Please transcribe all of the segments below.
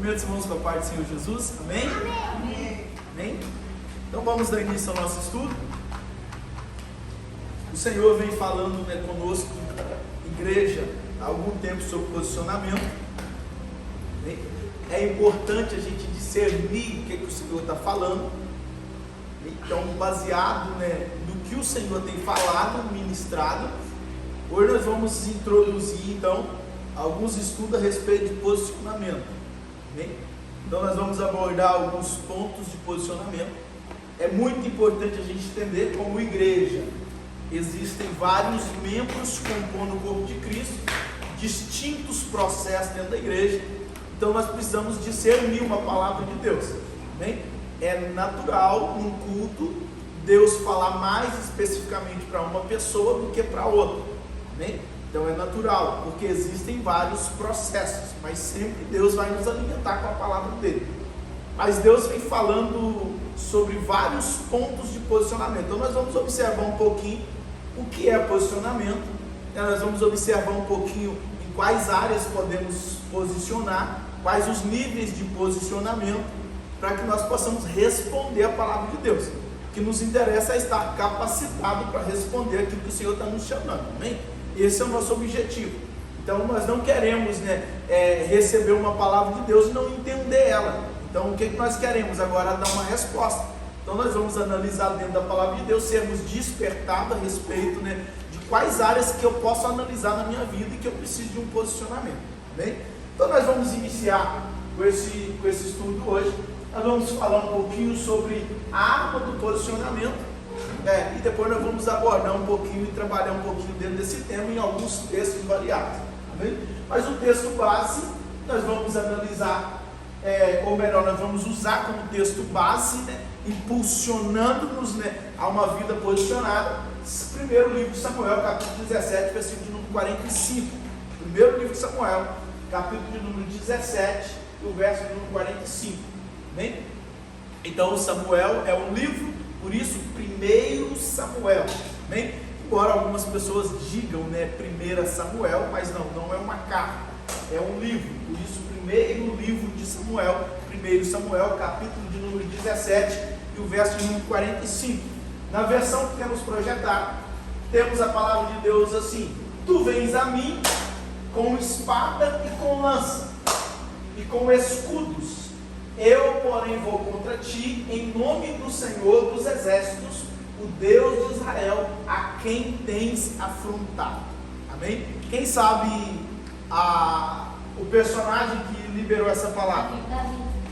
Cumprimentos, irmãos, com a paz do Senhor Jesus. Amém? Amém. Amém? Então vamos dar início ao nosso estudo. O Senhor vem falando, conosco, igreja, há algum tempo sobre posicionamento. Amém? É importante a gente discernir o que o Senhor está falando. Então, baseado no que o Senhor tem falado, ministrado, hoje nós vamos introduzir, então, alguns estudos a respeito de posicionamento. Amém? Então, nós vamos abordar alguns pontos de posicionamento. É muito importante a gente entender como igreja. Existem vários membros compondo o corpo de Cristo, distintos processos dentro da igreja. Então, nós precisamos discernir uma palavra de Deus. Amém? É natural, num culto, Deus falar mais especificamente para uma pessoa do que para outra. Amém? Então é natural, porque existem vários processos, mas sempre Deus vai nos alimentar com a palavra dele. Mas Deus vem falando sobre vários pontos de posicionamento. Então nós vamos observar um pouquinho o que é posicionamento. Nós vamos observar um pouquinho em quais áreas podemos posicionar, quais os níveis de posicionamento, para que nós possamos responder a palavra de Deus. O que nos interessa é estar capacitado para responder aquilo que o Senhor está nos chamando. Amém? Esse é o nosso objetivo. Então nós não queremos receber uma palavra de Deus e não entender ela. Então o que nós queremos agora? Dar uma resposta. Então nós vamos analisar dentro da palavra de Deus, sermos despertados a respeito de quais áreas que eu posso analisar na minha vida e que eu preciso de um posicionamento. Amém? Então nós vamos iniciar com esse estudo hoje. Nós vamos falar um pouquinho sobre a arma do posicionamento. E depois nós vamos abordar um pouquinho e trabalhar um pouquinho dentro desse tema em alguns textos variados. Amém? Mas o texto base nós vamos analisar, ou melhor, nós vamos usar como texto base, impulsionando-nos a uma vida posicionada. Primeiro livro de Samuel, capítulo 17, versículo de número 45. Primeiro livro de Samuel, capítulo de número 17, o verso de número 45. Amém? Então Samuel é um livro, por isso primeiro Samuel. Amém? Embora algumas pessoas digam primeira Samuel, mas não é uma carta, é um livro. Por isso primeiro livro de Samuel, primeiro Samuel, capítulo de número 17 e o verso de número 45. Na versão que temos projetado, temos a palavra de Deus assim: tu vens a mim com espada e com lança e com escudos. Eu, porém, vou contra ti em nome do Senhor dos Exércitos, o Deus de Israel, a quem tens afrontado. Amém? Quem sabe o personagem que liberou essa palavra?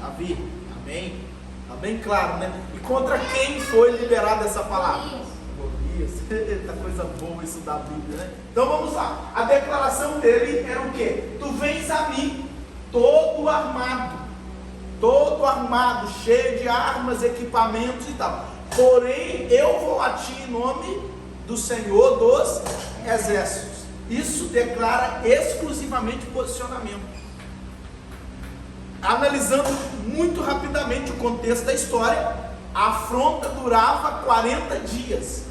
Davi. Amém? Está bem claro, E contra quem foi liberada essa palavra? Golias. Eita, coisa boa isso da Bíblia, Então vamos lá. A declaração dele era o quê? Tu vens a mim todo armado, cheio de armas, equipamentos e tal. Porém, eu vou a ti em nome do Senhor dos Exércitos. Isso declara exclusivamente posicionamento. Analisando muito rapidamente o contexto da história, a afronta durava 40 dias.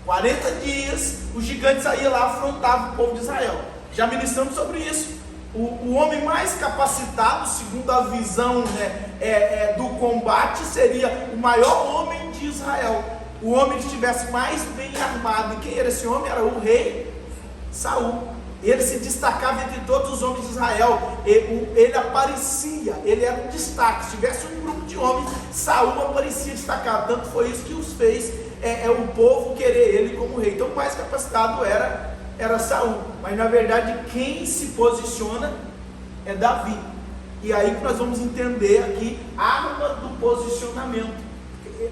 40 dias, os gigantes saíam lá, afrontavam o povo de Israel. Já ministramos sobre isso. O homem mais capacitado, segundo a visão do combate, seria o maior homem de Israel. O homem que estivesse mais bem armado. E quem era esse homem? Era o rei Saul. Ele se destacava entre todos os homens de Israel. Ele aparecia, ele era um destaque. Se tivesse um grupo de homens, Saul aparecia destacado. Tanto foi isso que os fez o povo querer ele como rei. Então o mais capacitado era Saul, mas na verdade quem se posiciona é Davi. E aí que nós vamos entender aqui a arma do posicionamento,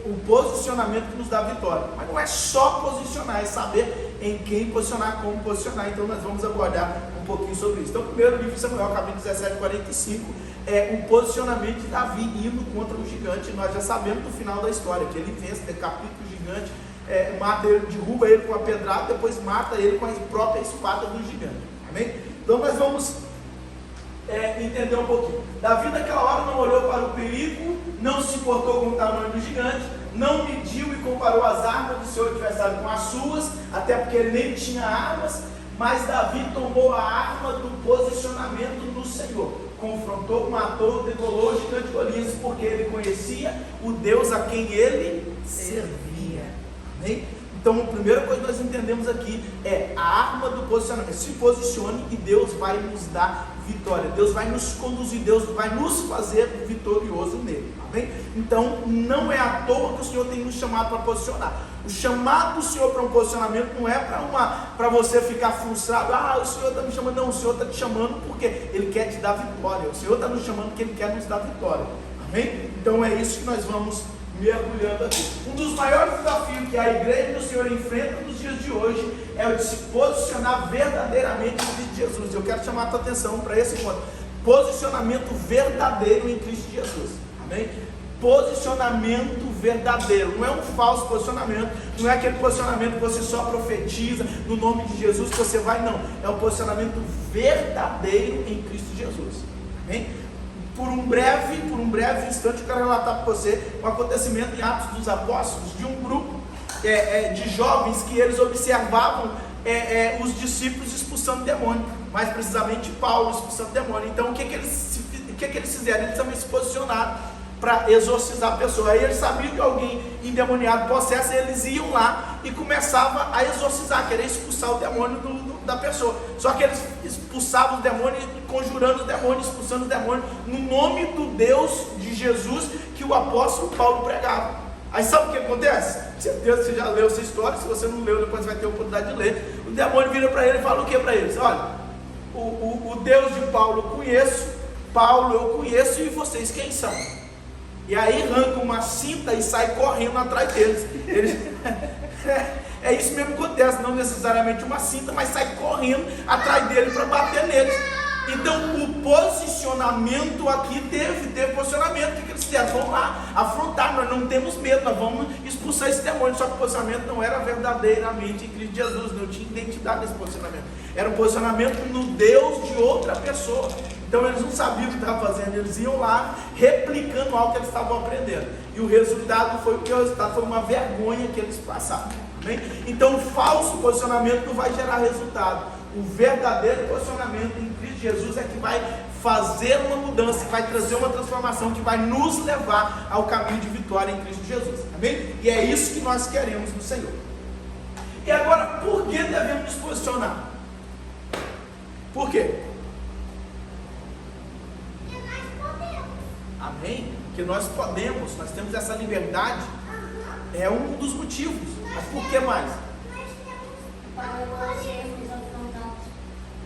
o posicionamento que nos dá vitória. Mas não é só posicionar, é saber em quem posicionar, como posicionar. Então nós vamos abordar um pouquinho sobre isso. Então primeiro livro de Samuel, capítulo 17, 45, é o posicionamento de Davi indo contra o gigante. Nós já sabemos do final da história, que ele vence, decapita o gigante, mata ele, derruba ele com a pedrada, depois mata ele com a própria espada do gigante. Amém? Então nós vamos entender um pouquinho. Davi naquela hora não olhou para o perigo, não se importou com o tamanho do gigante, não mediu e comparou as armas do seu adversário com as suas, até porque ele nem tinha armas, mas Davi tomou a arma do posicionamento no Senhor. confrontou, matou, degolou o gigante Golias, porque ele conhecia o Deus a quem ele servia. Amém? Então, a primeira coisa que nós entendemos aqui é a arma do posicionamento. Se posicione e Deus vai nos dar vitória. Deus vai nos conduzir, Deus vai nos fazer vitorioso nele. Amém? Então, não é à toa que o Senhor tem nos chamado para posicionar. O chamado do Senhor para um posicionamento não é para você ficar frustrado. O Senhor está me chamando. Não, o Senhor está te chamando porque Ele quer te dar vitória. O Senhor está nos chamando porque Ele quer nos dar vitória. Amém? Então, é isso que nós vamos mergulhando aqui. Um dos maiores desafios que a igreja do Senhor enfrenta nos dias de hoje é o de se posicionar verdadeiramente em Cristo Jesus. Eu quero chamar a tua atenção para esse ponto. Posicionamento verdadeiro em Cristo Jesus. Amém? Posicionamento verdadeiro, não é um falso posicionamento, não é aquele posicionamento que você só profetiza no nome de Jesus que você vai, não, é um posicionamento verdadeiro em Cristo Jesus. Amém? Por um breve instante, eu quero relatar para você um acontecimento em Atos dos Apóstolos, de um grupo de jovens que eles observavam os discípulos expulsando demônio, mais precisamente Paulo expulsando demônio. Então, o que eles fizeram? Eles também se posicionaram para exorcizar a pessoa. Aí eles sabiam que alguém endemoniado, possesso, eles iam lá e começavam a exorcizar, querer expulsar o demônio da pessoa. Só que eles expulsavam os demônios, conjurando os demônios, expulsando os demônios, no nome do Deus de Jesus que o apóstolo Paulo pregava. Aí sabe o que acontece? Certeza que você já leu essa história. Se você não leu, depois vai ter a oportunidade de ler. O demônio vira para ele e fala o que para eles? Olha, o Deus de Paulo eu conheço, Paulo eu conheço, e vocês quem são? E aí arranca uma cinta e sai correndo atrás deles. É isso mesmo que acontece, não necessariamente uma cinta, mas sai correndo atrás dele para bater neles. Então o posicionamento aqui teve posicionamento. O que eles fizeram? Vamos lá, afrontar, nós não temos medo, nós vamos expulsar esse demônio. Só que o posicionamento não era verdadeiramente em Cristo Jesus, não tinha identidade desse posicionamento. Era um posicionamento no Deus de outra pessoa. Então eles não sabiam o que estavam fazendo, eles iam lá replicando algo que eles estavam aprendendo. E o resultado foi uma vergonha que eles passaram. Amém? Então o falso posicionamento não vai gerar resultado. O verdadeiro posicionamento em Cristo Jesus é que vai fazer uma mudança, que vai trazer uma transformação, que vai nos levar ao caminho de vitória em Cristo Jesus. Amém? E é isso que nós queremos no Senhor. E agora, por que devemos nos posicionar? Por quê? Amém? Porque nós podemos, nós temos essa liberdade, é um dos motivos. Mas por que mais?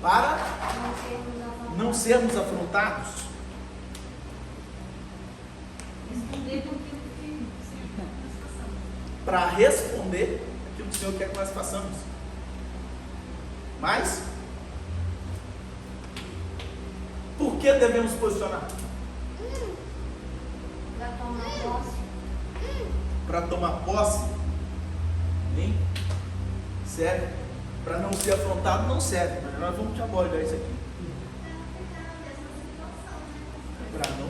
Para não sermos afrontados. Para responder aquilo que o Senhor quer que nós façamos. Mas por que devemos posicionar? Para tomar posse? Nem serve. Para não ser afrontado não serve. Mas nós vamos te abordar isso aqui. Para não.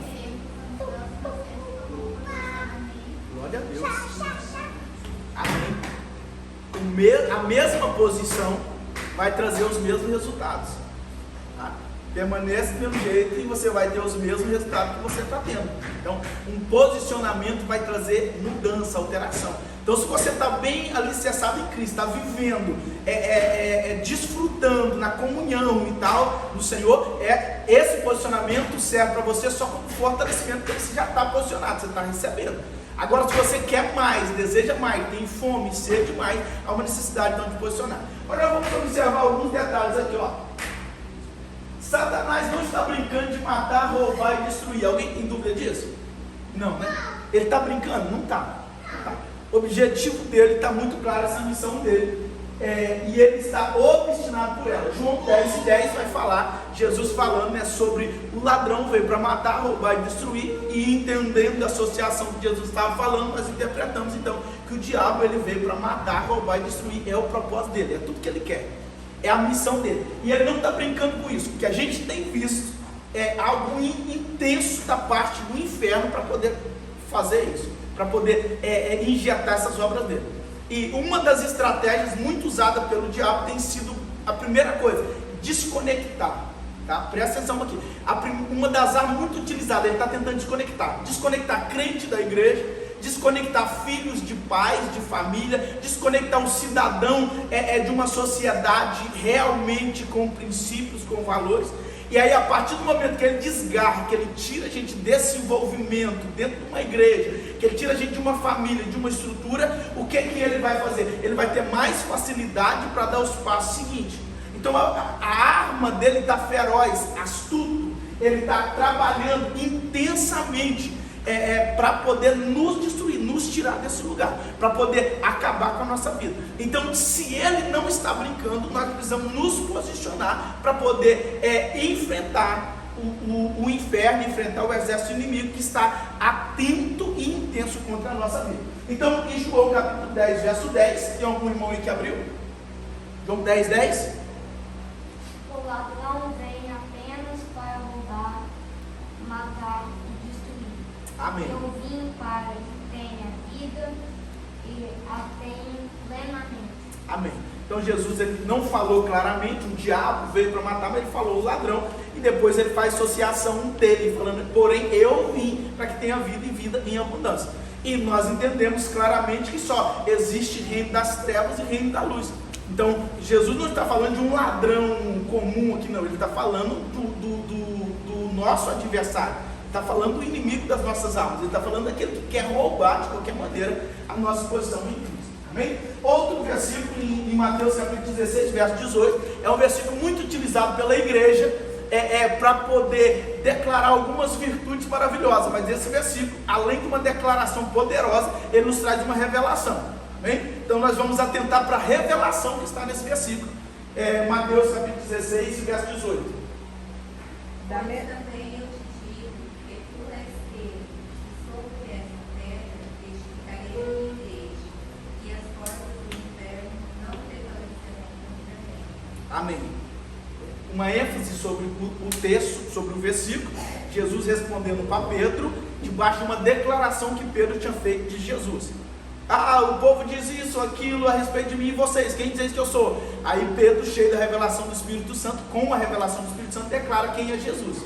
Glória a Deus. Amém. A mesma posição vai trazer os mesmos resultados. Tá? Permanece do mesmo jeito e você vai ter os mesmos resultados que você está tendo. Então, um posicionamento vai trazer mudança, alteração. Então, se você está bem alicerçado em Cristo, está vivendo, desfrutando na comunhão e tal, no Senhor, esse posicionamento serve para você só como fortalecimento, porque você já está posicionado, você está recebendo. Agora, se você quer mais, deseja mais, tem fome, sede mais, há uma necessidade então de posicionar. Agora, vamos observar alguns detalhes aqui, ó. Satanás não está brincando de matar, roubar e destruir. Alguém tem dúvida disso? Não, né? Ele está brincando? Não está. O objetivo dele está muito claro, essa missão dele. E ele está obstinado por ela. João 10:10 vai falar, Jesus falando sobre o ladrão veio para matar, roubar e destruir. E entendendo a associação que Jesus estava falando, nós interpretamos então que o diabo ele veio para matar, roubar e destruir. É o propósito dele, é tudo que ele quer. É a missão dele. E ele não está brincando com isso. O que a gente tem visto é algo intenso da parte do inferno para poder fazer isso, para poder injetar essas obras dele. E uma das estratégias muito usada pelo diabo tem sido a primeira coisa, desconectar. tá? Presta atenção aqui. Uma das armas muito utilizadas, ele está tentando desconectar crente da igreja, desconectar filhos de pais, de família, desconectar um cidadão de uma sociedade realmente com princípios, com valores. E aí, a partir do momento que ele desgarra, que ele tira a gente desse envolvimento dentro de uma igreja, que ele tira a gente de uma família, de uma estrutura, o que ele vai fazer? Ele vai ter mais facilidade para dar os passos seguintes. Então a arma dele está feroz, astuto, ele está trabalhando intensamente para poder nos destruir, nos tirar desse lugar, para poder acabar com a nossa vida. Então, se ele não está brincando, nós precisamos nos posicionar para poder enfrentar o inferno, enfrentar o exército inimigo que está atento e intenso contra a nossa vida. Então, em João capítulo 10, verso 10, tem algum irmão aí que abriu? João 10, 10. O ladrão vem apenas para roubar, matar e destruir. Amém. Eu vim para que tenha vida e a tenha plenamente. Amém. Então Jesus, ele não falou claramente, o diabo veio para matar, mas ele falou o ladrão, e depois ele faz associação dele, falando, porém eu vim para que tenha vida e vida em abundância. E nós entendemos claramente que só existe reino das trevas e reino da luz. Então Jesus não está falando de um ladrão comum aqui, não, ele está falando do nosso adversário, está falando do inimigo das nossas almas, ele está falando daquele que quer roubar de qualquer maneira a nossa posição em Cristo. Amém? Outro versículo em Mateus capítulo 16, verso 18, é um versículo muito utilizado pela igreja para poder declarar algumas virtudes maravilhosas, mas esse versículo, além de uma declaração poderosa, ele nos traz uma revelação. Amém? Então nós vamos atentar para a revelação que está nesse versículo. Mateus capítulo 16, verso 18. Também eu te digo que tu és Pedro, e sobre esta pedra edificarei a minha igreja, e as portas do inferno não prevalecerão contra ela. Amém. Uma ênfase sobre o texto, sobre o versículo, Jesus respondendo para Pedro, debaixo de uma declaração que Pedro tinha feito de Jesus. O povo diz isso, aquilo a respeito de mim e vocês, quem diz que eu sou? Aí Pedro, cheio da revelação do Espírito Santo, com a revelação do Espírito Santo, declara quem é Jesus.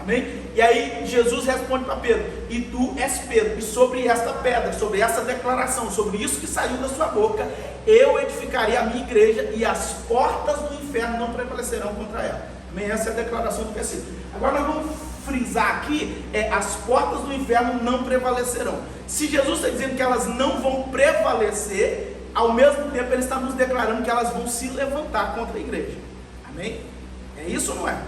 Amém? E aí Jesus responde para Pedro, e tu és Pedro, e sobre esta pedra, sobre essa declaração, sobre isso que saiu da sua boca, eu edificarei a minha igreja, e as portas do inferno não prevalecerão contra ela. Amém? Essa é a declaração do versículo. Agora nós vamos frisar aqui, as portas do inferno não prevalecerão. Se Jesus está dizendo que elas não vão prevalecer, ao mesmo tempo ele está nos declarando que elas vão se levantar contra a igreja. Amém? É isso ou não é?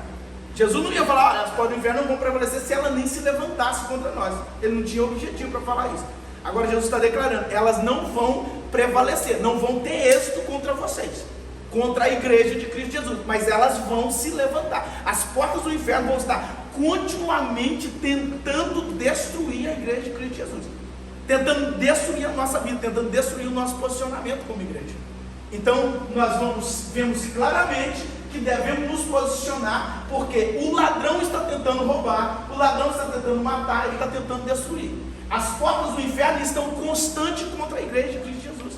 Jesus não ia falar, as portas do inferno não vão prevalecer se ela nem se levantasse contra nós. Ele não tinha objetivo para falar isso. Agora Jesus está declarando, elas não vão prevalecer, não vão ter êxito contra vocês, contra a igreja de Cristo Jesus, mas elas vão se levantar. As portas do inferno vão estar continuamente tentando destruir a igreja de Cristo Jesus, tentando destruir a nossa vida, tentando destruir o nosso posicionamento como igreja. Então nós vemos claramente que devemos nos posicionar, porque o ladrão está tentando roubar, o ladrão está tentando matar, ele está tentando destruir. As portas do inferno estão constantes contra a igreja de Cristo Jesus.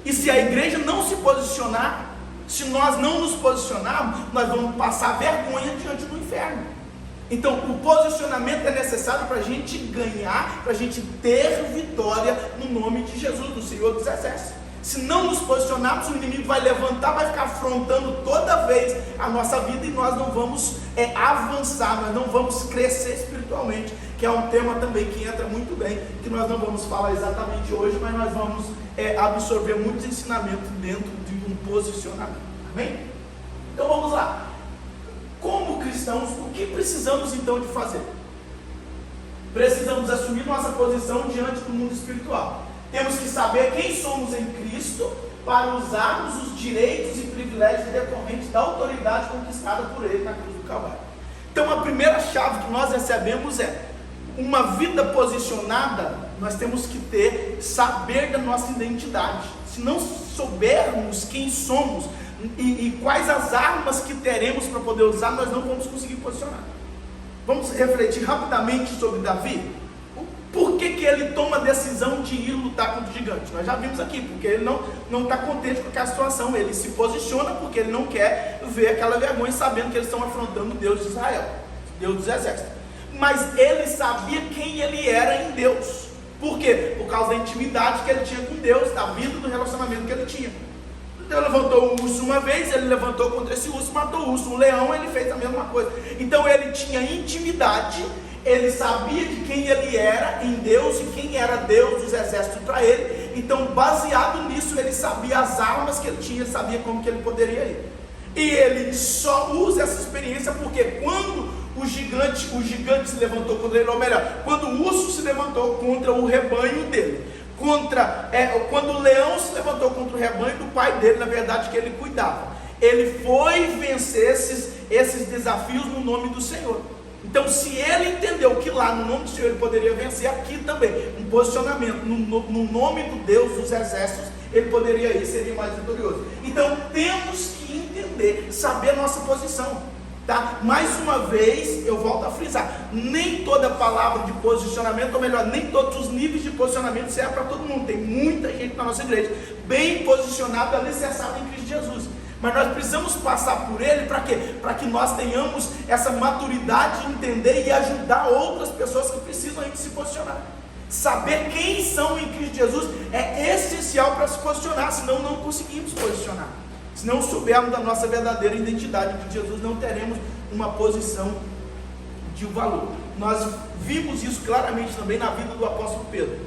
E se a igreja não se posicionar, se nós não nos posicionarmos, nós vamos passar vergonha diante do inferno. Então o posicionamento é necessário para a gente ganhar, para a gente ter vitória no nome de Jesus, do Senhor dos Exércitos. Se não nos posicionarmos, o inimigo vai levantar, vai ficar afrontando toda vez a nossa vida, e nós não vamos avançar, nós não vamos crescer espiritualmente, que é um tema também que entra muito bem, que nós não vamos falar exatamente hoje, mas nós vamos absorver muitos ensinamentos dentro de um posicionamento. Amém? Então vamos lá. Como cristãos, o que precisamos então de fazer? Precisamos assumir nossa posição diante do mundo espiritual. Temos que saber quem somos em Cristo para usarmos os direitos e privilégios decorrentes da autoridade conquistada por Ele na cruz do Calvário. Então a primeira chave que nós recebemos é uma vida posicionada. Nós temos que saber da nossa identidade. Se não soubermos quem somos e quais as armas que teremos para poder usar, nós não vamos conseguir posicionar. Vamos refletir rapidamente sobre Davi. Por que ele toma a decisão de ir lutar contra o gigante? Nós já vimos aqui, porque ele não está contente com aquela situação, ele se posiciona porque ele não quer ver aquela vergonha, sabendo que eles estão afrontando o Deus de Israel, Deus dos exércitos. Mas ele sabia quem ele era em Deus. Por quê? Por causa da intimidade que ele tinha com Deus, da vida, do relacionamento que ele tinha. Ele levantou o urso uma vez, ele levantou contra esse urso, matou o urso. Um leão, ele fez a mesma coisa. Então ele tinha intimidade, ele sabia de quem ele era em Deus e quem era Deus dos exércitos para ele. Então, baseado nisso, ele sabia as armas que ele tinha, sabia como que ele poderia ir. E ele só usa essa experiência porque quando o gigante se levantou contra ele, ou melhor, quando o urso se levantou contra o rebanho dele, quando o leão se levantou contra o rebanho do pai dele, na verdade, que ele cuidava, ele foi vencer esses desafios no nome do Senhor. Então, se ele entendeu que lá no nome do Senhor ele poderia vencer, aqui também, um posicionamento no nome do Deus dos exércitos, ele poderia ir, seria mais vitorioso. Então, temos que entender, saber a nossa posição, tá? Mais uma vez, eu volto a frisar, nem toda palavra de posicionamento, ou melhor, nem todos os níveis de posicionamento servem para todo mundo. Tem muita gente na nossa igreja bem posicionada, alicerçada em Cristo Jesus. Mas nós precisamos passar por ele para quê? Para que nós tenhamos essa maturidade de entender e ajudar outras pessoas que precisam ainda se posicionar. Saber quem são em Cristo Jesus é essencial para se posicionar, senão não conseguimos posicionar. Se não soubermos da nossa verdadeira identidade de Jesus, não teremos uma posição de valor. Nós vimos isso claramente também na vida do apóstolo Pedro.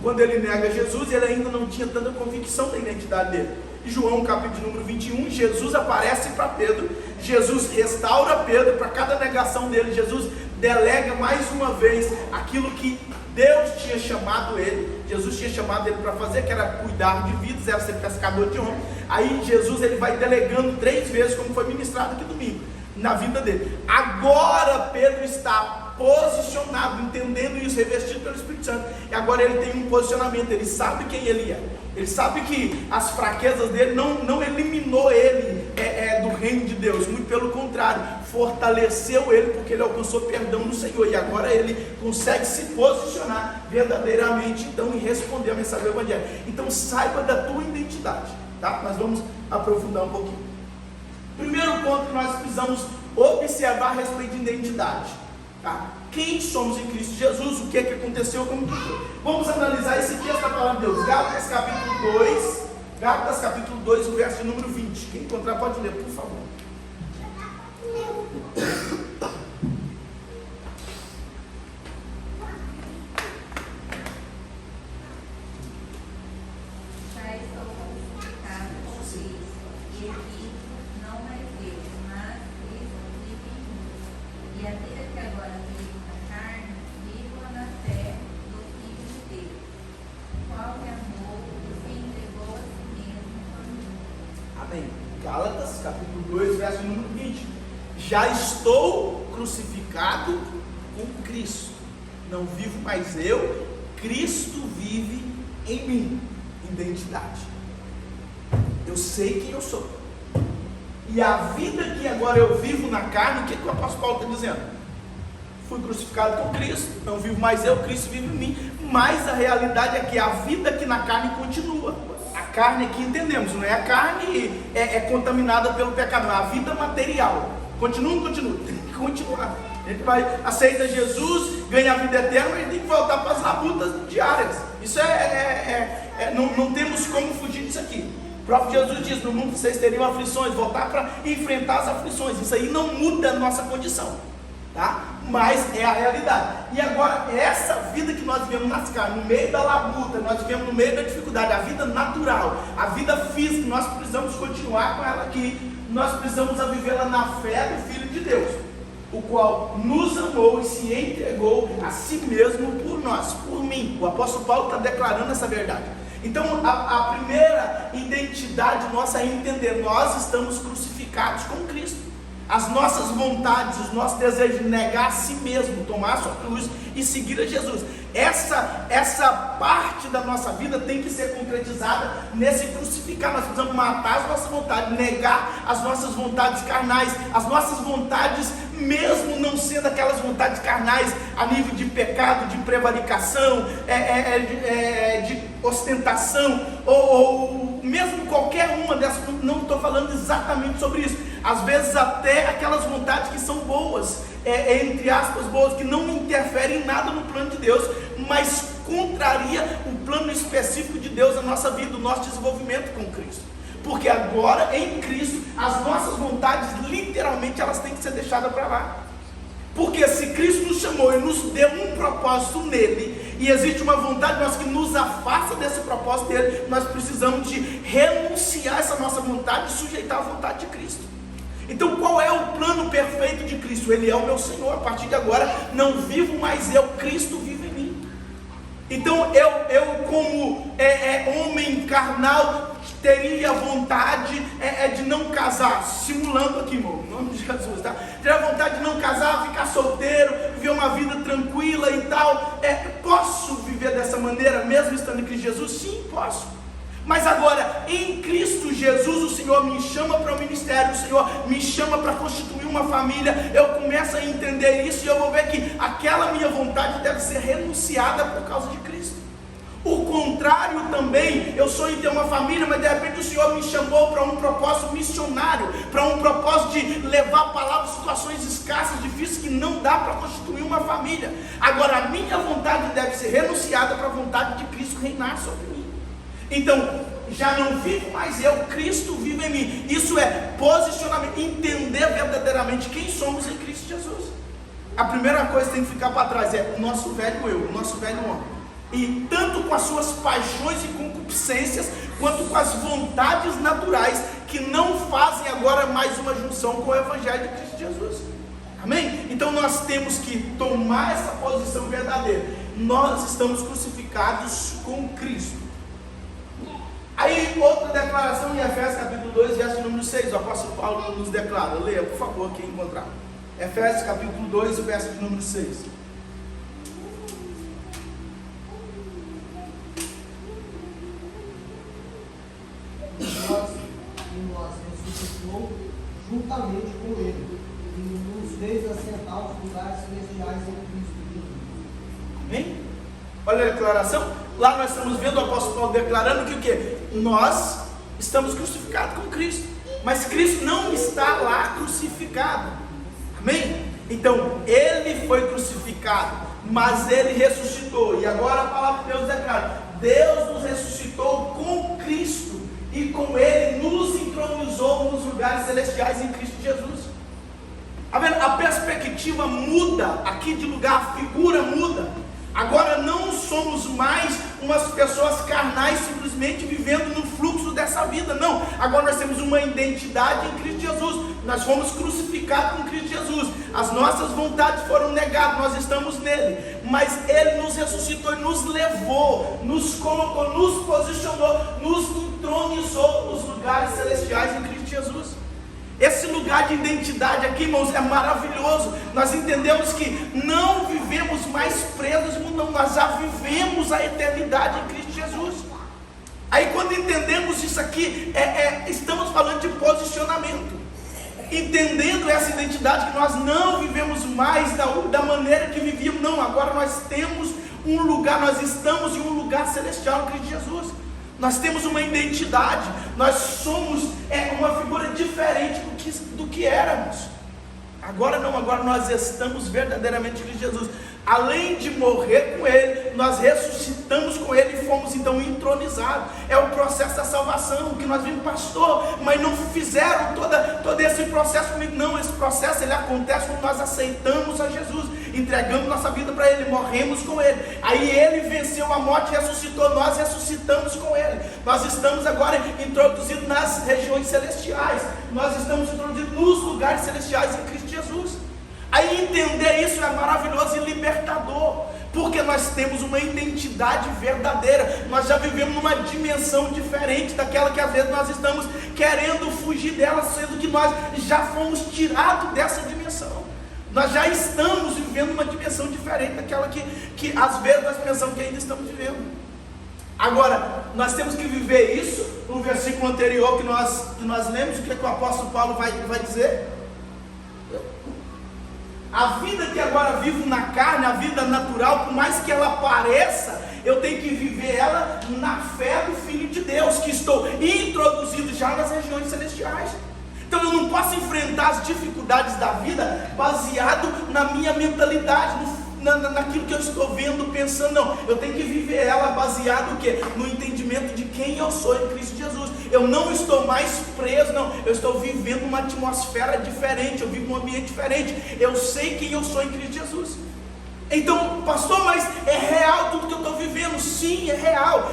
Quando ele nega Jesus, ele ainda não tinha tanta convicção da identidade dele. João capítulo número 21, Jesus aparece para Pedro, Jesus restaura Pedro. Para cada negação dele, Jesus delega mais uma vez aquilo que Deus tinha chamado ele, Jesus tinha chamado ele para fazer, que era cuidar de vidas, era ser pescador de homens. Aí Jesus ele vai delegando 3 vezes, como foi ministrado aqui domingo, na vida dele. Agora Pedro está posicionado, entendendo isso, revestido pelo Espírito Santo, e agora ele tem um posicionamento, ele sabe quem ele é, ele sabe que as fraquezas dele não eliminou ele do reino de Deus, muito pelo contrário, fortaleceu ele, porque ele alcançou perdão do Senhor, e agora ele consegue se posicionar verdadeiramente, então, e responder a mensagem do Evangelho. Então saiba da tua identidade, tá? Nós vamos aprofundar um pouquinho. Primeiro ponto que nós precisamos observar a respeito de identidade, tá? Quem somos em Cristo Jesus, o que é que aconteceu, como que foi. Vamos analisar esse texto da palavra de Deus, Gálatas capítulo 2, o verso número 20. Quem encontrar pode ler, por favor. Já estou crucificado com Cristo, e aqui não mais eu, mas Cristo vive em mim. E a vida que agora vivo na carne, vivo-a na fé do Filho de Deus, qual me amou e se entregou a si mesmo por mim. Amém. Gálatas capítulo 2, verso número 20. Já estou crucificado com Cristo, não vivo mais eu, Cristo vive em mim. Identidade. Eu sei quem eu sou, e a vida que agora eu vivo na carne, o que o apóstolo Paulo está dizendo? Fui crucificado com Cristo, não vivo mais eu, Cristo vive em mim. Mas a realidade é que a vida aqui na carne continua. A carne aqui entendemos, não é a carne é contaminada pelo pecado, não é a vida material. Continua, tem que continuar. A gente aceita Jesus, ganha a vida eterna, mas tem que voltar para as labutas diárias. Isso não temos como fugir disso aqui. O próprio Jesus diz: no mundo vocês teriam aflições, voltar para enfrentar as aflições. Isso aí não muda a nossa condição, tá? Mas é a realidade. E agora, essa vida que nós vivemos nas carnes, no meio da labuta, nós vivemos no meio da dificuldade, a vida natural, a vida física, nós precisamos continuar com ela aqui. Nós precisamos vivê-la na fé do Filho de Deus, o qual nos amou e se entregou a si mesmo por nós, por mim. O apóstolo Paulo está declarando essa verdade. Então a primeira identidade nossa é entender: nós estamos crucificados com Cristo. as nossas vontades, os nossos desejos de negar a si mesmo, tomar a sua cruz e seguir a Jesus. Essa parte da nossa vida tem que ser concretizada nesse crucificar. Nós precisamos matar as nossas vontades, negar as nossas vontades carnais, as nossas vontades, mesmo não sendo aquelas vontades carnais a nível de pecado, de prevaricação, de ostentação, ou mesmo qualquer uma dessas. Não estou falando exatamente sobre isso. Às vezes até aquelas vontades que são boas, entre aspas boas, que não interferem em nada no plano de Deus, mas contraria o plano específico de Deus na nossa vida, o nosso desenvolvimento com Cristo. Porque agora em Cristo as nossas vontades, literalmente, elas têm que ser deixadas para lá. Porque se Cristo nos chamou e nos deu um propósito nele, e existe uma vontade nossa que nos afasta desse propósito dele, nós precisamos de renunciar a essa nossa vontade e sujeitar a vontade de Cristo. Então qual é o plano perfeito de Cristo? Ele é o meu Senhor. A partir de agora não vivo mais eu, Cristo vive em mim. Então eu como homem carnal, teria vontade de não casar, simulando aqui, irmão, em nome de Jesus, tá? Teria vontade de não casar, ficar solteiro, viver uma vida tranquila e tal. Posso viver dessa maneira, mesmo estando em Cristo Jesus? Sim, posso. Mas agora, em Cristo Jesus, o Senhor me chama para o ministério, o Senhor me chama para constituir uma família. Eu começo a entender isso e eu vou ver que aquela minha vontade deve ser renunciada por causa de Cristo. O contrário também, eu sonho em ter uma família, mas de repente o Senhor me chamou para um propósito missionário, para um propósito de levar a palavra em situações escassas, difíceis, que não dá para constituir uma família. Agora a minha vontade deve ser renunciada para a vontade de Cristo reinar sobre mim. Então, já não vivo mais eu, Cristo vive em mim. Isso é posicionamento, entender verdadeiramente quem somos em Cristo Jesus. A primeira coisa que tem que ficar para trás é o nosso velho eu, o nosso velho homem. E tanto com as suas paixões e concupiscências, quanto com as vontades naturais, que não fazem agora mais uma junção com o Evangelho de Cristo Jesus. Amém? Então nós temos que tomar essa posição verdadeira. Nós estamos crucificados com Cristo. Aí outra declaração em Efésios capítulo 2, verso número 6, o apóstolo Paulo nos declara. Leia, por favor, quem encontrar. Efésios capítulo 2, o verso número 6. Nós ressuscitou juntamente com ele e nos fez assentar os lugares celestiais em Cristo Jesus. Amém? Olha a declaração. Lá nós estamos vendo o apóstolo Paulo declarando que o quê? Nós estamos crucificados com Cristo, mas Cristo não está lá crucificado. Amém? Então ele foi crucificado, mas ele ressuscitou. E agora a palavra de Deus declara: Deus nos ressuscitou com Cristo e com ele nos entronizou nos lugares celestiais em Cristo Jesus. A perspectiva muda aqui de lugar, a figura muda. Agora não somos mais umas pessoas carnais simplesmente vivendo no fluxo dessa vida, não. Agora nós temos uma identidade em Cristo Jesus. Nós fomos crucificados com Cristo Jesus. As nossas vontades foram negadas, nós estamos nele. Mas ele nos ressuscitou e nos levou, nos colocou, nos posicionou, nos entronizou nos lugares celestiais em Cristo Jesus. Esse lugar de identidade aqui, irmãos, é maravilhoso. Nós entendemos que não vivemos mais presos, não, nós já vivemos a eternidade em Cristo Jesus. Aí quando entendemos isso aqui, estamos falando de posicionamento. Entendendo essa identidade, que nós não vivemos mais da maneira que vivíamos, não. Agora nós temos um lugar, nós estamos em um lugar celestial em Cristo Jesus. Nós temos uma identidade, nós somos uma figura diferente do que éramos. Agora não, agora nós estamos verdadeiramente em Cristo Jesus. Além de morrer com ele, nós ressuscitamos com ele e fomos então entronizados. É o processo da salvação, que nós vimos, pastor, mas não fizeram todo esse processo comigo. Não, esse processo ele acontece quando nós aceitamos a Jesus, entregamos nossa vida para ele, morremos com ele. Aí ele venceu a morte e ressuscitou, nós ressuscitamos com ele. Nós estamos agora introduzidos nas regiões celestiais, nós estamos introduzidos nos lugares celestiais em Cristo Jesus. Aí entender isso é maravilhoso e libertador, porque porque nós temos uma identidade verdadeira, nós já vivemos numa dimensão diferente daquela que às vezes nós estamos querendo fugir dela, sendo que nós já fomos tirados dessa dimensão. Nós já estamos vivendo uma dimensão diferente daquela que às vezes nós pensamos que ainda estamos vivendo. Agora, nós temos que viver isso. No versículo anterior que nós lemos, o que o apóstolo Paulo vai dizer? A vida que agora vivo na carne, a vida natural, por mais que ela pareça, eu tenho que viver ela na fé do Filho de Deus, que estou introduzido já nas regiões celestiais. Então eu não posso enfrentar as dificuldades da vida baseado na minha mentalidade, naquilo que eu estou vendo, pensando. Não, eu tenho que viver ela baseado o quê? No entendimento de quem eu sou em Cristo Jesus. Eu não estou mais preso, não, eu estou vivendo uma atmosfera diferente, eu vivo num ambiente diferente, eu sei quem eu sou em Cristo Jesus. Então, pastor, mas é real tudo que eu estou vivendo? Sim, é real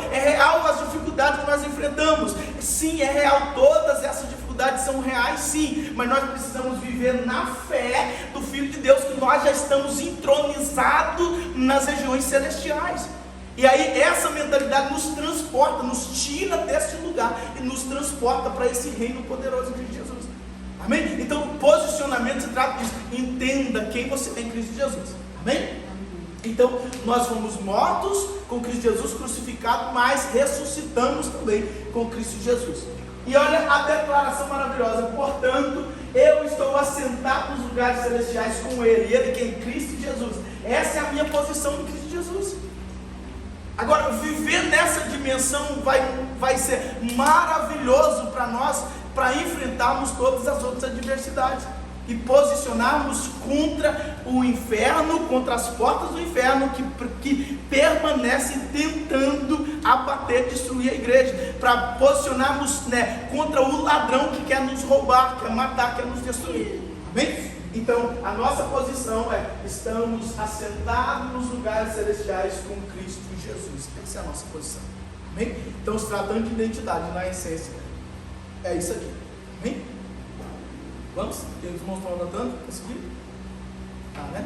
as dificuldades que nós enfrentamos, sim, é real, todas essas dificuldades são reais, sim, mas nós precisamos viver na fé do Filho de Deus, que nós já estamos entronizados nas regiões celestiais. E aí essa mentalidade nos transporta, nos tira desse lugar e nos transporta para esse reino poderoso de Jesus. Amém? Então o posicionamento se trata disso. Entenda quem você é em Cristo Jesus. Amém? Então nós fomos mortos com Cristo Jesus crucificado, mas ressuscitamos também com Cristo Jesus. E olha a declaração maravilhosa: portanto, eu estou assentado nos lugares celestiais com Ele, Ele que é em Cristo Jesus. Essa é a minha posição em Cristo Jesus. Agora, viver nessa dimensão vai ser maravilhoso para nós, para enfrentarmos todas as outras adversidades e posicionarmos contra o inferno, contra as portas do inferno que permanecem tentando abater, destruir a igreja, para posicionarmos, contra o ladrão que quer nos roubar, quer matar, quer nos destruir. Amém? Então, a nossa posição é: estamos assentados nos lugares celestiais com Cristo Jesus. Essa é a nossa posição. Amém? Então, se tratando de identidade, na essência, é isso aqui. Amém? Vamos? Tem os irmãos estão anotando? Conseguiram? Tá, né?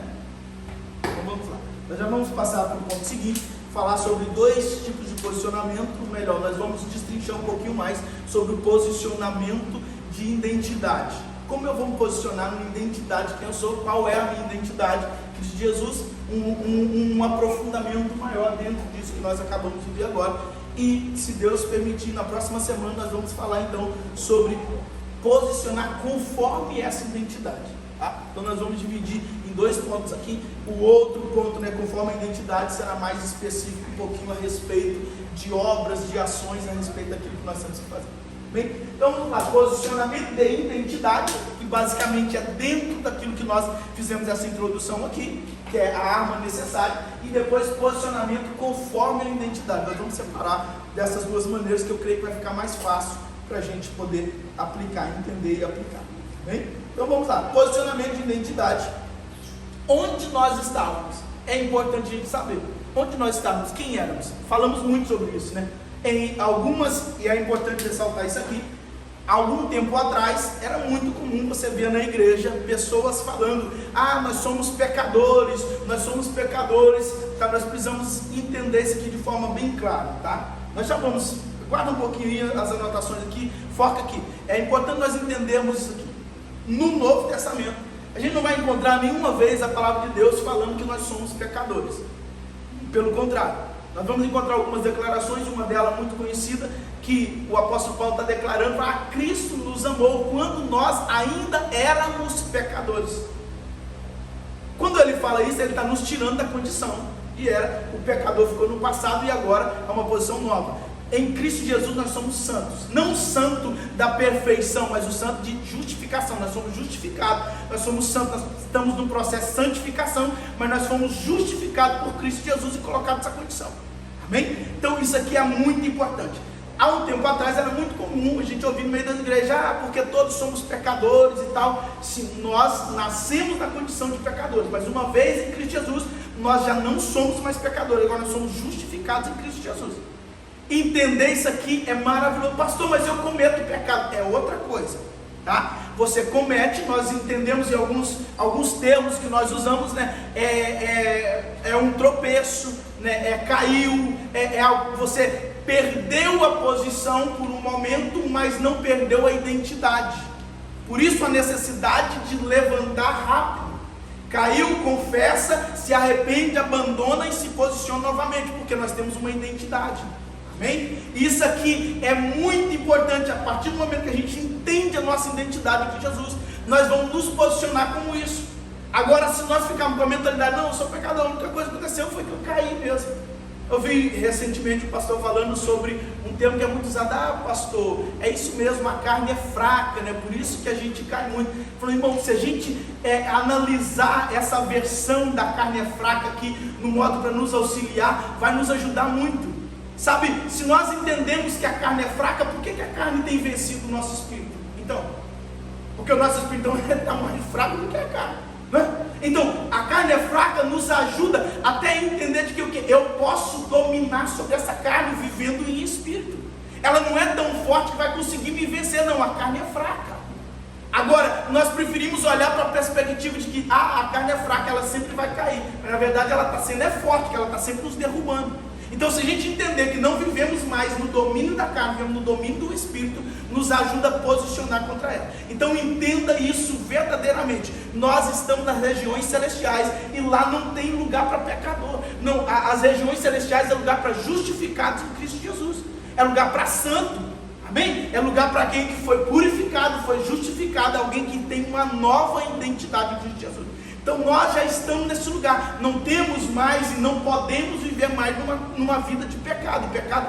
Então vamos lá. Nós já vamos passar para o ponto seguinte, falar sobre dois tipos de posicionamento. Melhor, nós vamos destrinchar um pouquinho mais sobre o posicionamento de identidade. Como eu vou me posicionar numa identidade, quem eu sou, qual é a minha identidade de Jesus, um aprofundamento maior dentro disso que nós acabamos de ver agora. E se Deus permitir, na próxima semana nós vamos falar então sobre posicionar conforme essa identidade, tá? Então nós vamos dividir em dois pontos aqui. O outro ponto, conforme a identidade, será mais específico, um pouquinho a respeito de obras, de ações, a respeito daquilo que nós temos que fazer. Bem, então vamos lá, posicionamento de identidade, que basicamente é dentro daquilo que nós fizemos essa introdução aqui, que é a arma necessária, e depois posicionamento conforme a identidade. Nós vamos separar dessas duas maneiras, que eu creio que vai ficar mais fácil para a gente poder aplicar, entender e aplicar. Bem? Então vamos lá, posicionamento de identidade. Onde nós estávamos? É importante a gente saber onde nós estávamos, quem éramos. Falamos muito sobre isso, Em algumas, e é importante ressaltar isso aqui, algum tempo atrás era muito comum você ver na igreja pessoas falando: nós somos pecadores, tá? Nós precisamos entender isso aqui de forma bem clara, tá? Nós já vamos, guarda um pouquinho as anotações aqui, foca aqui. É importante nós entendermos isso aqui. No Novo Testamento, a gente não vai encontrar nenhuma vez a palavra de Deus falando que nós somos pecadores. Pelo contrário, nós vamos encontrar algumas declarações, uma delas muito conhecida, que o apóstolo Paulo está declarando: Cristo nos amou quando nós ainda éramos pecadores. Quando ele fala isso, ele está nos tirando da condição, e o pecador ficou no passado e agora é uma posição nova. Em Cristo Jesus nós somos santos, não o santo da perfeição, mas o santo de justificação. Nós somos justificados, nós somos santos, nós estamos num processo de santificação, mas nós fomos justificados por Cristo Jesus e colocados nessa condição. Amém? Então isso aqui é muito importante. Há um tempo atrás era muito comum a gente ouvir no meio das igrejas: porque todos somos pecadores e tal. Sim, nós nascemos na condição de pecadores, mas uma vez em Cristo Jesus, nós já não somos mais pecadores, agora nós somos justificados em Cristo Jesus. Entender isso aqui é maravilhoso. Pastor, mas eu cometo pecado. É outra coisa, tá? Você comete, nós entendemos em alguns termos que nós usamos, é um tropeço, né? Caiu, você perdeu a posição por um momento, mas não perdeu a identidade. Por isso a necessidade de levantar rápido. Caiu, confessa, se arrepende, abandona e se posiciona novamente, porque nós temos uma identidade. Amém? Isso aqui é muito importante. A partir do momento que a gente entende a nossa identidade de Jesus, nós vamos nos posicionar como isso. Agora, se nós ficarmos com a mentalidade, não, eu sou pecador, a única coisa que aconteceu foi que eu caí mesmo. Eu vi recentemente o pastor falando sobre um termo que é muito usado. Pastor, é isso mesmo, a carne é fraca, né? Por isso que a gente cai muito. Falei, irmão, se a gente analisar essa versão da carne é fraca aqui, no modo para nos auxiliar, vai nos ajudar muito. Sabe, se nós entendemos que a carne é fraca, por que a carne tem vencido o nosso espírito? Então, porque o nosso espírito está mais fraco do que a carne, né? Então, a carne é fraca nos ajuda até a entender de que o que eu posso dominar sobre essa carne vivendo em espírito. Ela não é tão forte que vai conseguir me vencer, não. A carne é fraca. Agora, nós preferimos olhar para a perspectiva de que a carne é fraca, ela sempre vai cair. Mas na verdade ela está sendo forte, que ela está sempre nos derrubando. Então, se a gente entender que não vivemos mais no domínio da carne, vivemos no domínio do Espírito, nos ajuda a posicionar contra ela. Então, entenda isso verdadeiramente. Nós estamos nas regiões celestiais e lá não tem lugar para pecador. Não, as regiões celestiais é lugar para justificados em Cristo Jesus. É lugar para santo. Amém? É lugar para alguém que foi purificado, foi justificado, alguém que tem uma nova identidade em Cristo Jesus. Então nós já estamos nesse lugar, não temos mais e não podemos viver mais numa vida de pecado, pecado.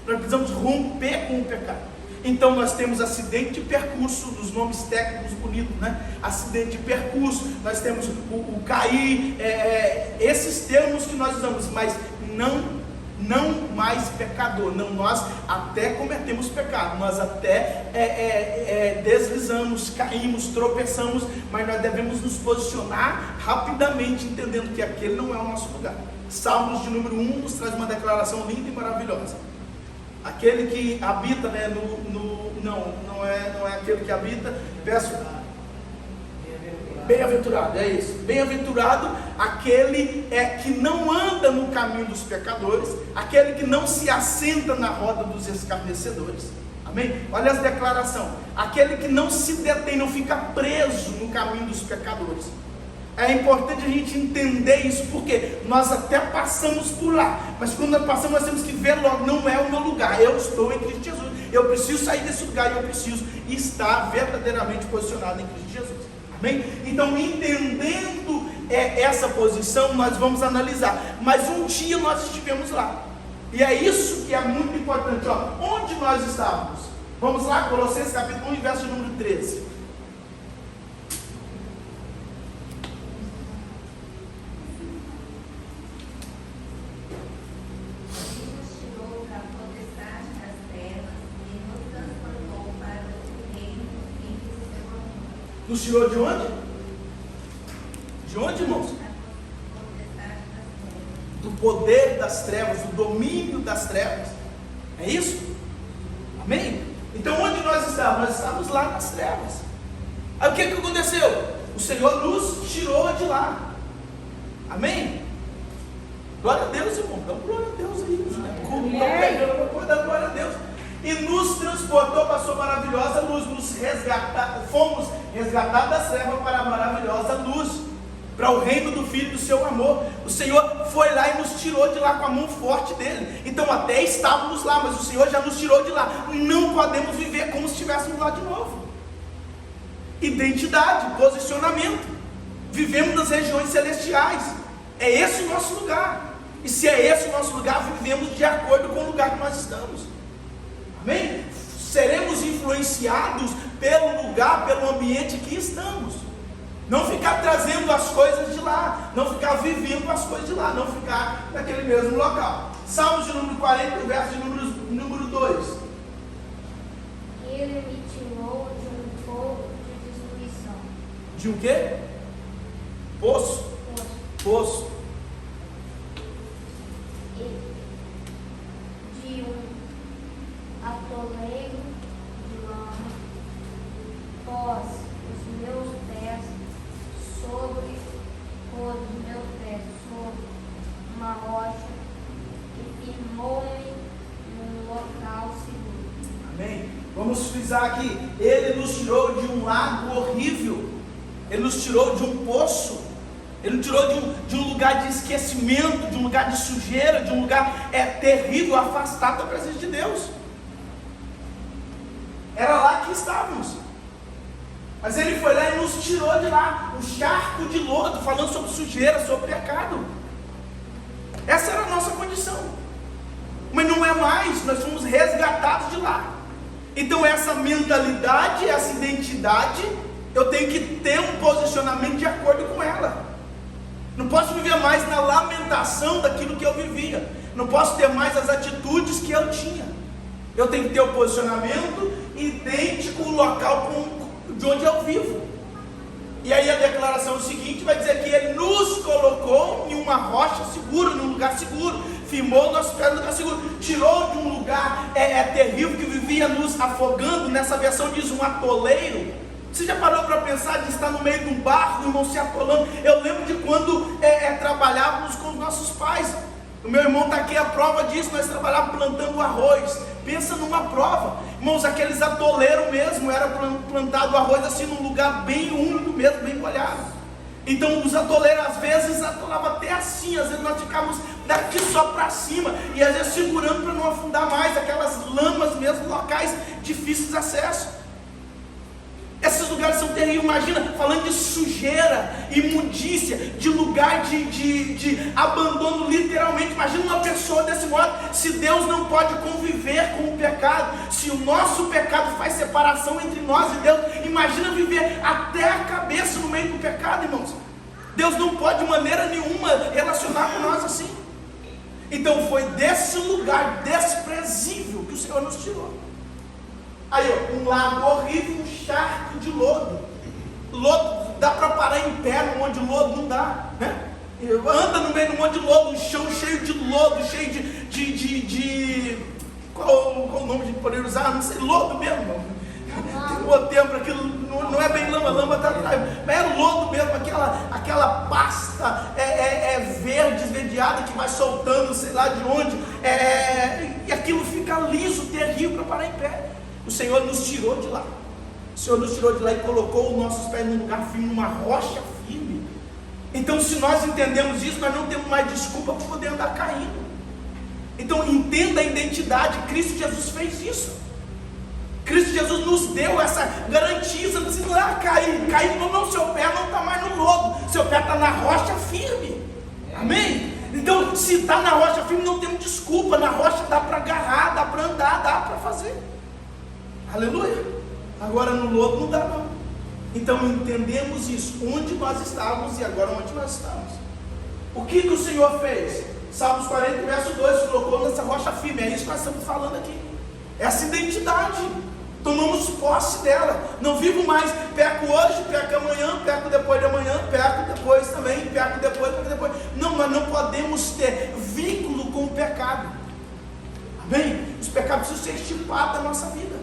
Nós precisamos romper com o pecado. Então nós temos acidente de percurso, dos nomes técnicos bonitos, né? Acidente de percurso, nós temos o cair, esses termos que nós usamos, mas não mais pecador. Não, nós até cometemos pecado, nós até deslizamos, caímos, tropeçamos, mas nós devemos nos posicionar rapidamente, entendendo que aquele não é o nosso lugar. Salmos de número 1 nos traz uma declaração linda e maravilhosa. Aquele que habita, né, não é aquele que habita, bem-aventurado, é isso. Bem-aventurado aquele que não anda no caminho dos pecadores, aquele que não se assenta na roda dos escarnecedores. Amém? Olha as declarações. Aquele que não se detém, não fica preso no caminho dos pecadores. É importante a gente entender isso, porque nós até passamos por lá, mas quando nós passamos, nós temos que ver logo, não é o meu lugar, eu estou em Cristo Jesus, eu preciso sair desse lugar e eu preciso estar verdadeiramente posicionado em Cristo Jesus. Amém? Então, entendendo essa posição, nós vamos analisar. Mas um dia nós estivemos lá, e é isso que é muito importante. Onde nós estávamos? Vamos lá, Colossenses capítulo 1, verso número 13. Nos tirou de onde? De onde, irmãos? Do poder das trevas, do domínio das trevas. É isso? Amém? Então onde nós estávamos? Nós estávamos lá nas trevas. Aí o que aconteceu? O Senhor nos tirou de lá. Amém? Glória a Deus, irmão. Dá glória a Deus aí. Dá glória a Deus. E nos transportou para a sua maravilhosa luz, fomos resgatados das trevas para a maravilhosa luz, para o reino do Filho do seu amor. O Senhor foi lá e nos tirou de lá com a mão forte dele. Então até estávamos lá, mas o Senhor já nos tirou de lá. Não podemos viver como se estivéssemos lá de novo. Identidade, posicionamento. Vivemos nas regiões celestiais. É esse o nosso lugar. E se é esse o nosso lugar, vivemos de acordo com o lugar que nós estamos. Amém? Seremos influenciados pelo lugar, pelo ambiente que estamos. Não ficar trazendo as coisas de lá, não ficar vivendo as coisas de lá, não ficar naquele mesmo local. Salmos de número 40, verso de número 2. Ele me tirou de um fogo de destruição. De um quê? Poço. Poço. De um atoleiro de lama, pós os meus pés sobre os meus frisar aqui, Ele nos tirou de um lago horrível, Ele nos tirou de um poço, Ele nos tirou de um lugar de esquecimento, de um lugar de sujeira, de um lugar terrível, afastado da presença de Deus. Era lá que estávamos. Mas Ele foi lá e nos tirou de lá, um charco de lodo, falando sobre sujeira, sobre pecado. Essa era a nossa condição. Mas não é mais, nós fomos resgatados de lá. Então essa mentalidade, essa identidade, eu tenho que ter um posicionamento de acordo com ela. Não posso viver mais na lamentação daquilo que eu vivia. Não posso ter mais as atitudes que eu tinha. Eu tenho que ter o posicionamento idêntico ao local de onde eu vivo. E aí a declaração seguinte vai dizer que Ele nos colocou em uma rocha segura, num lugar seguro, firmou nossos pés no lugar seguro, tirou de um lugar terrível que vivia nos afogando. Nessa versão diz um atoleiro. Você já parou para pensar de estar no meio de um barco, irmão, se atolando? Eu lembro de quando trabalhávamos com os nossos pais. O meu irmão está aqui, a prova disso. Nós trabalhávamos plantando arroz. Pensa numa prova, irmãos, aqueles atoleiros mesmo, era plantado arroz assim num lugar bem úmido mesmo, bem molhado. Então os atoleiros às vezes atolavam até assim, às vezes nós ficávamos daqui só para cima, e às vezes segurando para não afundar mais, aquelas lamas mesmo, locais difíceis de acesso. Esses lugares são terríveis. Imagina, falando de sujeira, imundícia, de lugar de abandono literalmente. Imagina uma pessoa desse modo. Se Deus não pode conviver com o pecado, se o nosso pecado faz separação entre nós e Deus, imagina viver até a cabeça no meio do pecado, irmãos. Deus não pode de maneira nenhuma relacionar com nós assim. Então foi desse lugar desprezível que o Senhor nos tirou. Aí, ó, um lago horrível, um charco de lodo. Lodo, dá para parar em pé num monte de lodo? Não dá, né? Anda no meio de um monte de lodo, um chão cheio de lodo, cheio qual o nome de poder usar? Não sei, lodo mesmo. Tem um outro tempo, aquilo não é bem lama, lama está atrás, mas é lodo mesmo, aquela pasta verde, esverdeada, que vai soltando, sei lá de onde, e aquilo fica liso, terrível para parar em pé. O Senhor nos tirou de lá. O Senhor nos tirou de lá e colocou os nossos pés num lugar firme, numa rocha firme. Então, se nós entendemos isso, nós não temos mais desculpa para poder andar caindo. Então, entenda a identidade. Cristo Jesus fez isso. Cristo Jesus nos deu essa garantia. Você não precisa cair, não, seu pé não está mais no lodo, seu pé está na rocha firme. Amém? Então, se está na rocha firme, não temos desculpa. Na rocha dá para agarrar, dá para andar, dá para fazer. Aleluia. Agora no lodo não dá não. Então entendemos isso, onde nós estávamos e agora onde nós estamos. O que o Senhor fez? Salmos 40, verso 2, colocou nessa rocha firme. É isso que nós estamos falando aqui. Essa identidade, tomamos posse dela. Não vivo mais, peco hoje, peco amanhã, peco depois de amanhã, peco depois também, peco depois. Não, nós não podemos ter vínculo com o pecado. Amém? Os pecados precisam ser extirpados da nossa vida.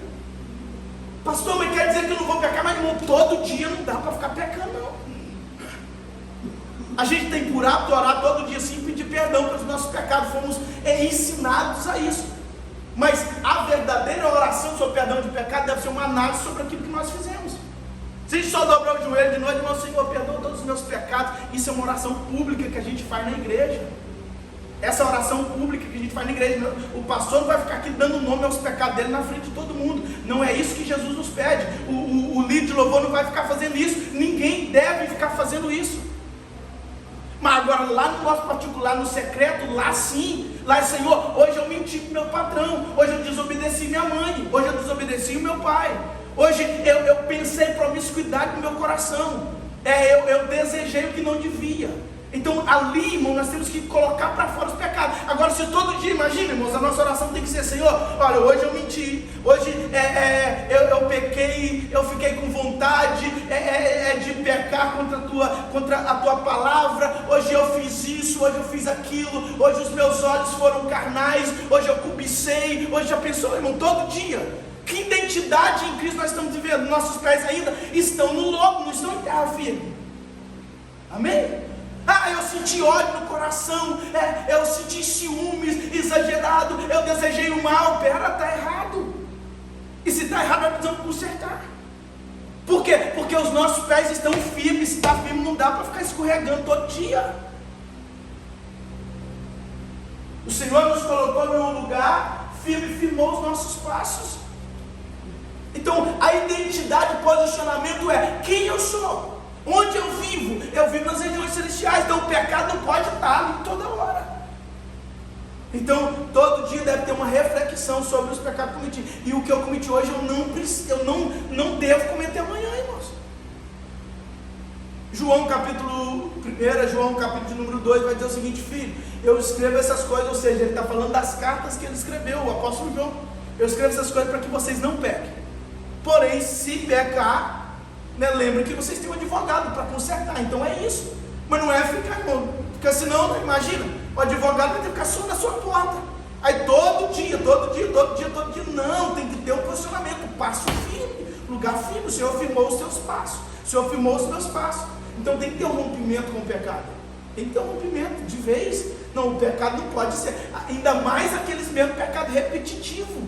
Pastor, mas quer dizer que eu não vou pecar? Mas irmão, todo dia não dá para ficar pecando não. A gente tem por hábito orar todo dia assim, pedir perdão pelos nossos pecados. Fomos ensinados a isso. Mas a verdadeira oração sobre perdão de pecado deve ser uma análise sobre aquilo que nós fizemos. Se a gente só dobrar o joelho de noite, irmão, Senhor, perdoa todos os meus pecados. Isso é uma oração pública que a gente faz na igreja. Essa oração pública que a gente faz na igreja, o pastor não vai ficar aqui dando nome aos pecados dele na frente de todo mundo. Não é isso que Jesus nos pede. O líder de louvor não vai ficar fazendo isso. Ninguém deve ficar fazendo isso. Mas agora lá no nosso particular, no secreto, lá sim, lá Senhor, hoje eu menti para o meu patrão, hoje eu desobedeci minha mãe, hoje eu desobedeci o meu pai, hoje eu pensei promiscuidade no meu coração, eu desejei o que não devia. Então ali, irmão, nós temos que colocar para fora os pecados. Agora, se todo dia, imagina, irmãos, a nossa oração tem que ser: Senhor, olha, hoje eu menti, hoje eu pequei, eu fiquei com vontade de pecar contra a tua palavra, hoje eu fiz isso, hoje eu fiz aquilo, hoje os meus olhos foram carnais, hoje eu cobicei, hoje já pensou, irmão, todo dia. Que identidade em Cristo nós estamos vivendo? Nossos pés ainda estão no lodo, não estão em terra firme. Amém? Eu senti ódio no coração, eu senti ciúmes exagerado, eu desejei o mal. Pera, está errado. E se está errado, nós precisamos consertar. Por quê? Porque os nossos pés estão firmes. Se está firme, não dá para ficar escorregando todo dia. O Senhor nos colocou em um lugar firme e firmou os nossos passos. Então, a identidade, o posicionamento é quem eu sou, onde eu vivo. Eu vivo nas regiões celestiais, então o pecado não pode estar ali toda hora. Então, todo dia deve ter uma reflexão sobre os pecados cometidos. E o que eu cometi hoje, eu não devo cometer amanhã, irmãos. João capítulo 1, João capítulo de número 2, vai dizer o seguinte: filho, eu escrevo essas coisas, ou seja, ele está falando das cartas que ele escreveu, o apóstolo João. Eu escrevo essas coisas para que vocês não pequem. Porém, se pecar, lembre que vocês têm um advogado para consertar. Então é isso. Mas não é ficar, irmão, porque senão, imagina, o advogado vai ter que ficar só na sua porta. Aí todo dia, não, tem que ter um posicionamento, passo firme, lugar firme. O Senhor firmou os seus passos, o Senhor firmou os meus passos. Então tem que ter um rompimento com o pecado. Tem que ter um rompimento de vez. Não, o pecado não pode ser, ainda mais aqueles mesmo pecado repetitivo,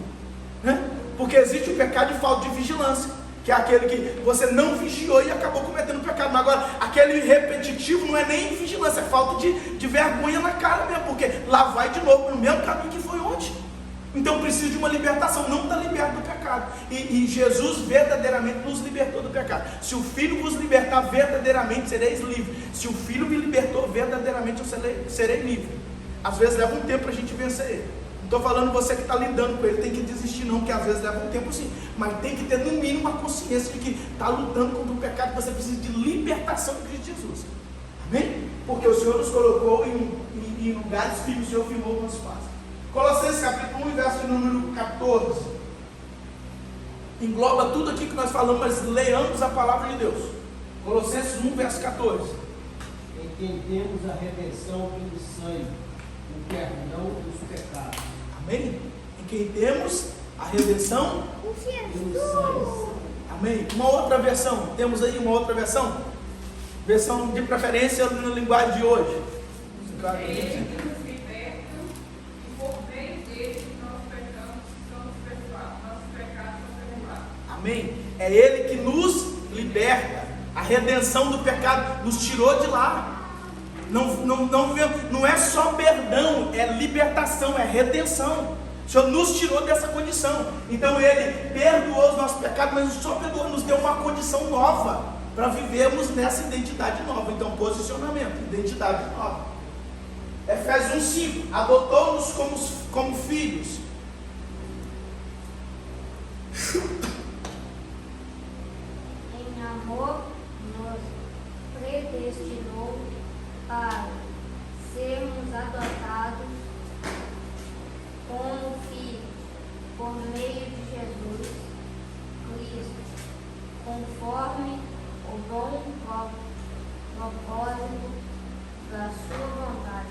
né? Porque existe o pecado de falta de vigilância, que é aquele que você não vigiou e acabou cometendo pecado. Mas agora, aquele repetitivo não é nem vigilância, é falta de vergonha na cara mesmo, porque lá vai de novo no mesmo caminho que foi ontem. Então precisa de uma libertação, não está liberto do pecado. E Jesus verdadeiramente nos libertou do pecado. Se o Filho vos libertar, verdadeiramente sereis livres. Se o Filho me libertou, verdadeiramente eu serei livre. Às vezes leva um tempo para a gente vencer ele. Não estou falando você que está lidando com ele tem que desistir não, que às vezes leva um tempo sim, mas tem que ter no mínimo uma consciência de que está lutando contra o pecado, que você precisa de libertação de Cristo Jesus. Amém? Porque o Senhor nos colocou em lugares firmes, o Senhor firmou o nosso passo. Colossenses capítulo 1, verso número 14. Engloba tudo aqui que nós falamos, mas leamos a palavra de Deus. Colossenses 1, verso 14. Em quem temos a redenção pelo sangue, o perdão dos pecados. Amém? Em quem temos a redenção Pelo sangue. Amém? Uma outra versão, temos aí uma outra versão? Versão de preferência na linguagem de hoje. Ele que nos liberta, e por meio dele nós pecamos, nossos pecados são perdoados. Amém? É Ele que nos liberta. A redenção do pecado nos tirou de lá. Não é só perdão, é libertação, é redenção. O Senhor nos tirou dessa condição. Então Ele perdoou os nossos pecados, mas só perdoou, nos deu uma condição nova para vivermos nessa identidade nova. Então, posicionamento, identidade nova. Efésios 1:5, adotou-nos como filhos. Em amor nos predestinou para sermos adotados como filhos por meio de Jesus Cristo, conforme o bom propósito da sua vontade.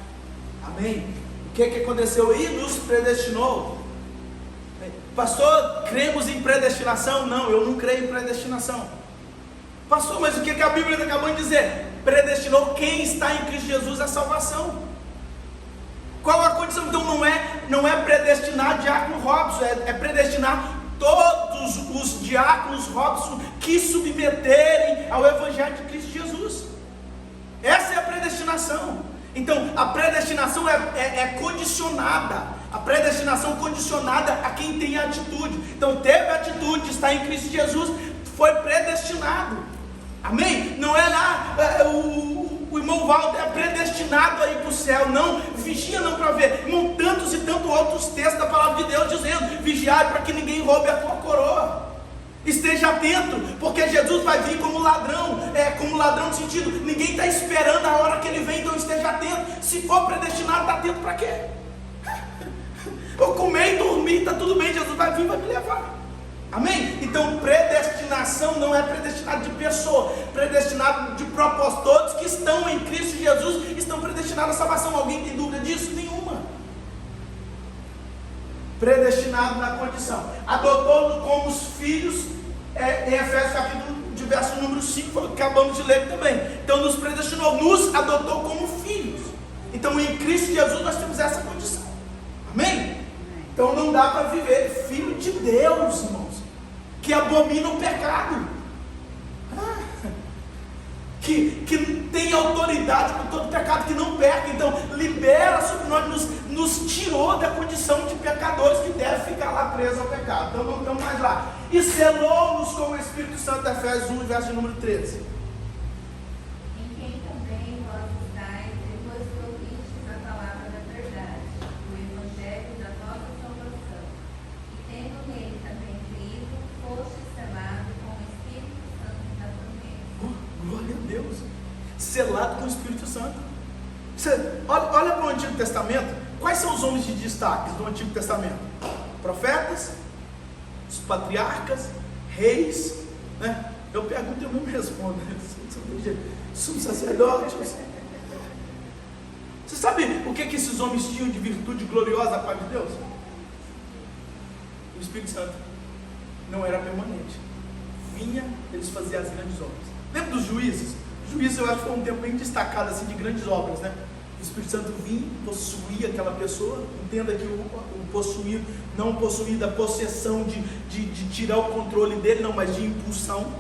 Amém? O que aconteceu aí? Nos predestinou. Pastor, cremos em predestinação? Não, eu não creio em predestinação. Pastor, mas o que a Bíblia acabou de dizer? Predestinou quem está em Cristo Jesus à salvação. Qual a condição? Então não é predestinar diácono Robson, é predestinar todos os diáconos Robson que submeterem ao Evangelho de Cristo Jesus. Essa é a predestinação. Então a predestinação é condicionada. A predestinação condicionada a quem tem atitude. Então teve atitude, está em Cristo Jesus, foi predestinado. Amém? Não é lá o irmão Walter é predestinado a ir para o céu. Não, vigia não para ver. Irmão, tantos e tantos outros textos da palavra de Deus dizendo: vigiai para que ninguém roube a tua coroa. Esteja atento, porque Jesus vai vir como ladrão. Como ladrão no sentido, ninguém está esperando a hora que ele vem, então esteja atento. Se for predestinado, está atento para quê? Eu comer e dormir, está tudo bem, Jesus vai vir e vai me levar. Amém? Então predestinação não é predestinado de pessoa, predestinado de propósito. Todos que estão em Cristo Jesus estão predestinados à salvação. Alguém tem dúvida disso? Nenhuma. Predestinado na condição. Adotou-nos como os filhos, em Efésios capítulo de verso número 5, que acabamos de ler também. Então nos predestinou, nos adotou como filhos. Então em Cristo Jesus nós temos essa condição. Amém? Então não dá para viver filho de Deus, irmãos. que abomina o pecado, que tem autoridade por todo pecado, que não peca. Então libera sobre nós, nos tirou da condição de pecadores que deve ficar lá preso ao pecado. Então não estamos mais lá. E selou-nos com o Espírito Santo, Efésios 1, verso número 13. Em quem também vós estáis, depois que ouvistes a palavra da verdade, o evangelho da vossa salvação, e tendo nele também crido, fostes selados com o Espírito Santo da promessa. Glória a Deus, selado com o Espírito Santo. Olha para o Antigo Testamento. Quais são os homens de destaque do Antigo Testamento? Profetas, os patriarcas, reis, né? Eu pergunto e eu não me respondo, sumos sacerdotes. Você sabe o que esses homens tinham de virtude gloriosa da parte de Deus? O Espírito Santo não era permanente, vinha, eles faziam as grandes obras. Lembra dos juízes? Juízes, eu acho que foi um tempo bem destacado assim, de grandes obras, né? O Espírito Santo vinha, possuía aquela pessoa. Entenda que o possuir, não possuir da possessão de tirar o controle dele, não, mas de impulsão,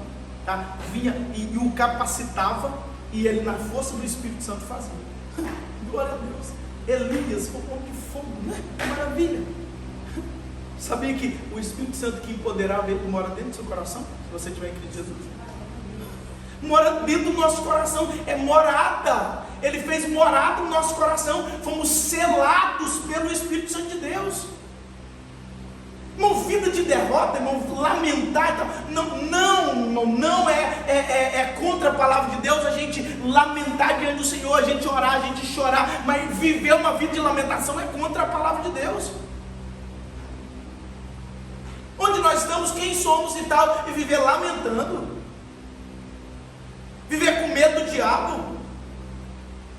tá? Vinha e o capacitava, e ele na força do Espírito Santo fazia. Glória a Deus. Elias foi um homem de fogo, né? Maravilha. Sabia que o Espírito Santo que empoderava ele mora dentro do seu coração? Se você tiver em Cristo Jesus, mora dentro do nosso coração, é morada. Ele fez morada no nosso coração. Fomos selados pelo Espírito Santo de Deus. Irmão, vida de derrota, irmão, lamentar e tal. Não é contra a palavra de Deus a gente lamentar diante do Senhor, a gente orar, a gente chorar, mas viver uma vida de lamentação é contra a palavra de Deus. Onde nós estamos, quem somos e tal, e viver lamentando, viver com medo do diabo,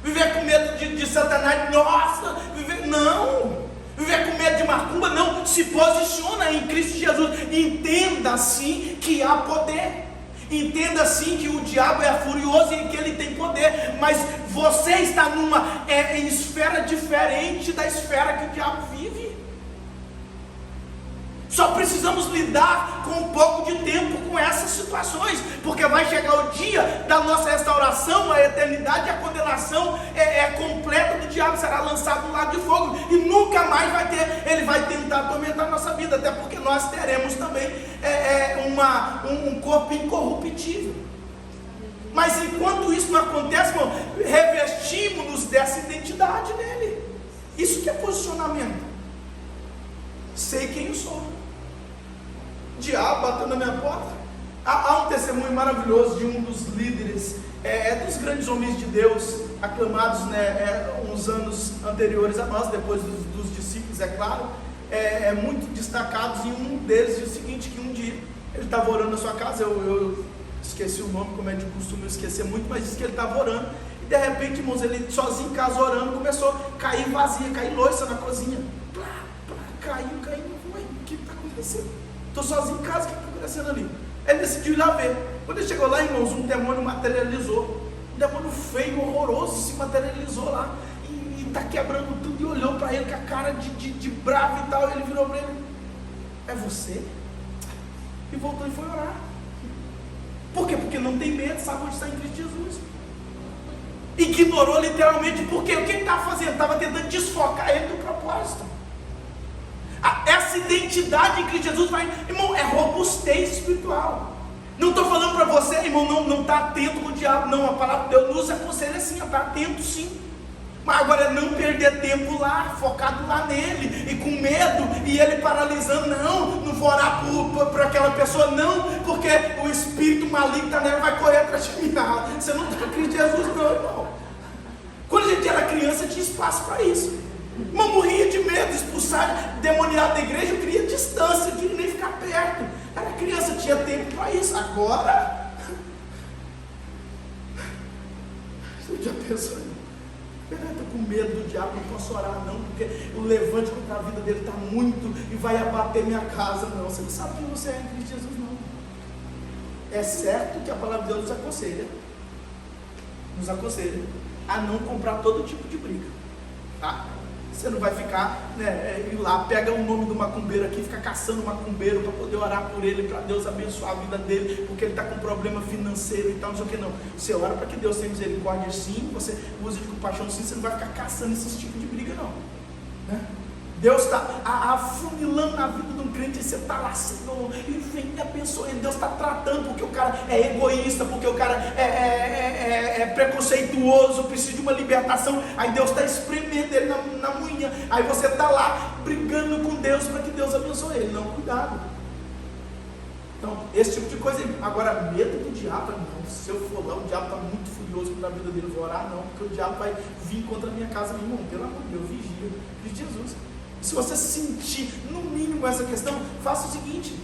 viver com medo de Satanás, nossa, viver com medo de macumba, não, se posiciona em Cristo Jesus, entenda assim que há poder, entenda assim que o diabo é furioso e que ele tem poder, mas você está em esfera diferente da esfera que o diabo vive. Só precisamos lidar com um pouco de tempo com essas situações, porque vai chegar o dia da nossa restauração, a eternidade, a condenação completa do diabo, será lançado no lago de fogo, e nunca mais ele vai tentar atormentar a nossa vida, até porque nós teremos também um corpo incorruptível. Mas enquanto isso não acontece, irmão, revestimos-nos dessa identidade nele. Isso que é posicionamento. Sei quem eu sou. O diabo bateu na minha porta. Há um testemunho maravilhoso de um dos líderes, dos grandes homens de Deus, aclamados, né, uns anos anteriores a nós, depois dos discípulos, é claro, muito destacados. E um deles diz o seguinte, que um dia ele estava orando na sua casa, eu esqueci o nome, como é de costume eu esquecer muito, mas disse que ele estava orando, e de repente, irmãos, ele sozinho em casa orando, começou a cair vazia, cair louça na cozinha, caiu, ué, o que está acontecendo? Estou sozinho em casa, o que está acontecendo ali? Ele decidiu ir lá ver. Quando ele chegou lá, irmãos, um demônio materializou, um demônio feio, horroroso, se materializou lá, e está quebrando tudo, e olhou para ele com a cara de bravo e tal, e ele virou para ele, é você? E voltou e foi orar. Por quê? Porque não tem medo, sabe onde está em Cristo Jesus. Ignorou literalmente, porque o que ele estava fazendo? Estava tentando desfocar ele do propósito. Essa identidade em Cristo Jesus vai, irmão, é robustez espiritual. Não estou falando para você, irmão, não está atento com o diabo, não. A palavra de Deus nos aconselha assim, está atento sim. Mas agora é não perder tempo lá, focado lá nele, e com medo, e ele paralisando, não vou orar por aquela pessoa, não, porque o espírito maligno está nela, vai correr atrás de mim. Você não está em Cristo Jesus, não, irmão. Quando a gente era criança, tinha espaço para isso. Irmão, morria de medo, expulsar demoniado da igreja, eu queria distância, eu queria nem ficar perto. Era criança, tinha tempo para isso. Agora, você já pensou? Eu estou com medo do diabo, não posso orar não, porque o levante contra a vida dele está muito e vai abater minha casa. Não, você não sabe quem você é em Cristo Jesus, não. É certo que a palavra de Deus nos aconselha a não comprar todo tipo de briga, tá? Você não vai ficar, ir lá, pega o nome do macumbeiro aqui, fica caçando macumbeiro para poder orar por ele, para Deus abençoar a vida dele, porque ele está com problema financeiro e tal, não sei o que não. Você ora para que Deus tenha misericórdia sim, você usa de compaixão sim, você não vai ficar caçando esses tipos de briga não. Né? Deus está afunilando na vida de um crente, e você está lá, Senhor, e vem e abençoa ele. Deus está tratando, porque o cara é egoísta, porque o cara é preconceituoso, precisa de uma libertação. Aí Deus está espremendo ele na moinha. Aí você está lá brigando com Deus para que Deus abençoe ele. Não, cuidado. Então, esse tipo de coisa. Agora, medo do diabo, não. Se eu for lá, o diabo está muito furioso para a vida dele, eu vou orar, não, porque o diabo vai vir contra a minha casa, meu irmão. Pelo amor de Deus, vigia de Jesus. Se você sentir, no mínimo, essa questão, faça o seguinte: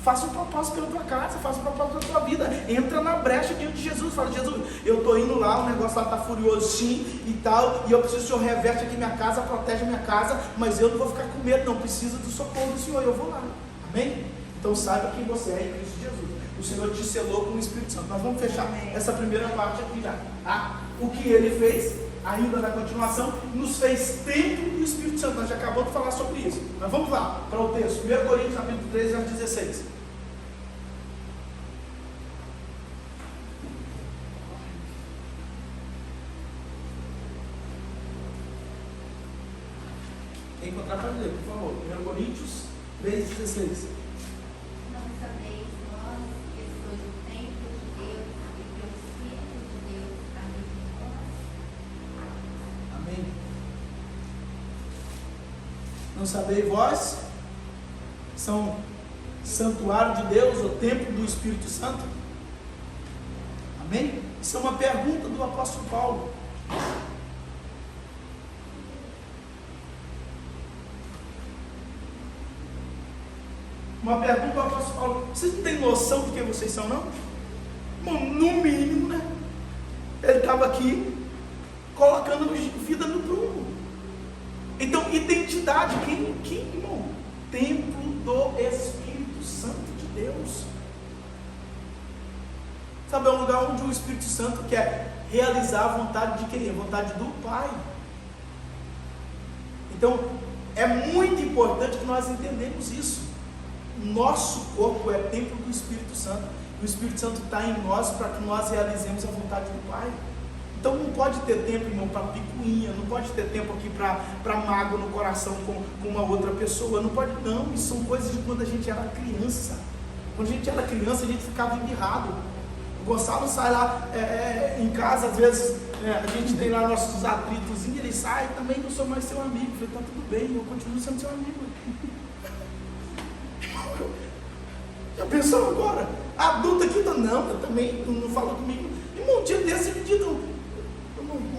faça um propósito pela tua casa, faça um propósito pela tua vida, entra na brecha diante de Jesus, fala: Jesus, eu estou indo lá, o negócio lá está furioso sim e tal, e eu preciso que o Senhor reverte aqui minha casa, protege a minha casa, mas eu não vou ficar com medo, não, preciso do socorro do Senhor, eu vou lá, amém? Então saiba quem você é em Cristo Jesus, o Senhor te selou com o Espírito Santo. Nós vamos fechar essa primeira parte aqui já, tá? O que ele fez, ainda na continuação, nos fez templo do Espírito Santo. Nós já acabamos de falar sobre isso. Mas vamos lá, para o texto. 1 Coríntios, capítulo 3, verso 16. Quem encontrar para ler, por favor. 1 Coríntios 3, 16. Não sabeis vós que sois o templo de Deus e que o Espírito de Deus habita em vós? Amém. Não sabeis vós, são santuário de Deus, o templo do Espírito Santo? Amém? Isso é uma pergunta do apóstolo Paulo. Uma pergunta do apóstolo Paulo: vocês não têm noção de quem vocês são, não? Bom, no mínimo, né? Ele estava aqui colocando vida no prumo. Então, identidade, quem, irmão? Templo do Espírito Santo de Deus. Sabe, é um lugar onde o Espírito Santo quer realizar a vontade de quem? A vontade do Pai. Então, é muito importante que nós entendamos isso. Nosso corpo é templo do Espírito Santo. E o Espírito Santo está em nós para que nós realizemos a vontade do Pai. Então não pode ter tempo, irmão, para picuinha, não pode ter tempo aqui para mágoa no coração com uma outra pessoa, não pode não, isso são coisas de quando a gente era criança. Quando a gente era criança, a gente ficava embirrado. O Gonçalo sai lá em casa, às vezes a gente tem lá nossos atritos, ele sai, também não sou mais seu amigo. Eu falei: tá tudo bem, eu continuo sendo seu amigo. Já pensou agora? A adulta aqui, não, eu também não falo comigo. Irmão, um dia desse ele diz: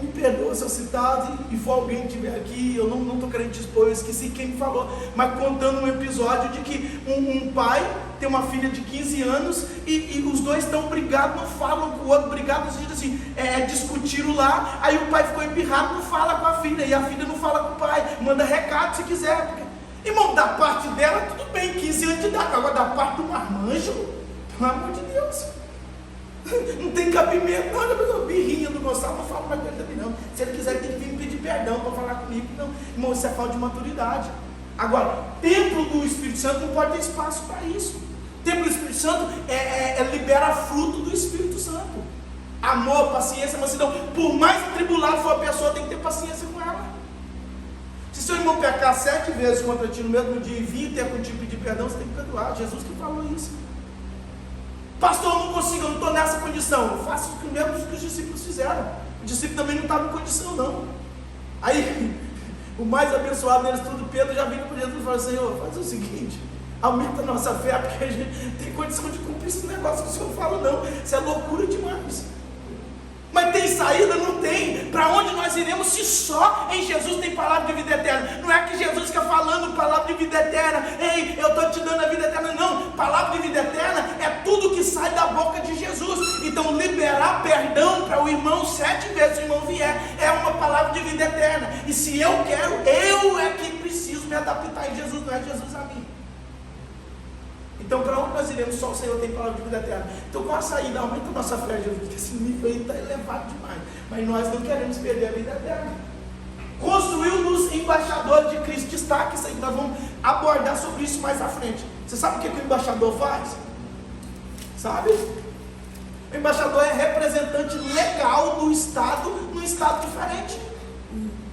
me perdoa se eu citar e for alguém que estiver aqui, eu não estou querendo te expor, eu esqueci quem me falou, mas contando um episódio de que um pai tem uma filha de 15 anos e os dois estão brigados, não falam com o outro, brigados, assim, discutiram lá, aí o pai ficou empirrado, não fala com a filha, e a filha não fala com o pai, manda recado se quiser, porque, irmão, da parte dela tudo bem, 15 anos de idade, agora da parte do marmanjo, pelo amor de Deus, não tem cabimento, não, a birrinha do Gonçalo, não falo mais com ele também não. Se ele quiser, ele tem que vir me pedir perdão para falar comigo. Não, irmão, isso é falta de maturidade. Agora, templo do Espírito Santo não pode ter espaço para isso. Templo do Espírito Santo libera fruto do Espírito Santo: amor, paciência, mansidão. Por mais atribulado for a pessoa, tem que ter paciência com ela. Se seu irmão pecar 7 vezes contra ti no mesmo dia e vir ter contigo pedir perdão, você tem que perdoar. Jesus que falou isso. Pastor, eu não consigo, eu não estou nessa condição. Eu faço o mesmo que os discípulos fizeram. O discípulo também não estava em condição, não. Aí, o mais abençoado deles tudo, Pedro, já veio para Jesus e falou: Senhor, faz o seguinte, aumenta a nossa fé, porque a gente tem condição de cumprir esse negócio que o Senhor fala, não. Isso é loucura demais. Mas tem saída? Não tem. Para onde nós iremos se só em Jesus tem palavra de vida eterna? Não é que Jesus fica falando palavra de vida eterna, ei, eu estou te dando a vida eterna. Não, palavra de vida eterna é tudo que sai da boca de Jesus. Então liberar perdão para o irmão 7 vezes se o irmão vier é uma palavra de vida eterna. E se eu quero, eu é que preciso me adaptar em Jesus, não é Jesus a mim. Então, para onde nós iremos? Só o Senhor tem palavra de vida eterna. Então, qual a saída? Aumenta a nossa fé, Jesus, porque esse nível aí está elevado demais. Mas nós não queremos perder a vida eterna. Construiu-nos em embaixadores de Cristo. Destaque isso aí, nós vamos abordar sobre isso mais à frente. Você sabe o que o embaixador faz? Sabe? O embaixador é representante legal do Estado num Estado diferente.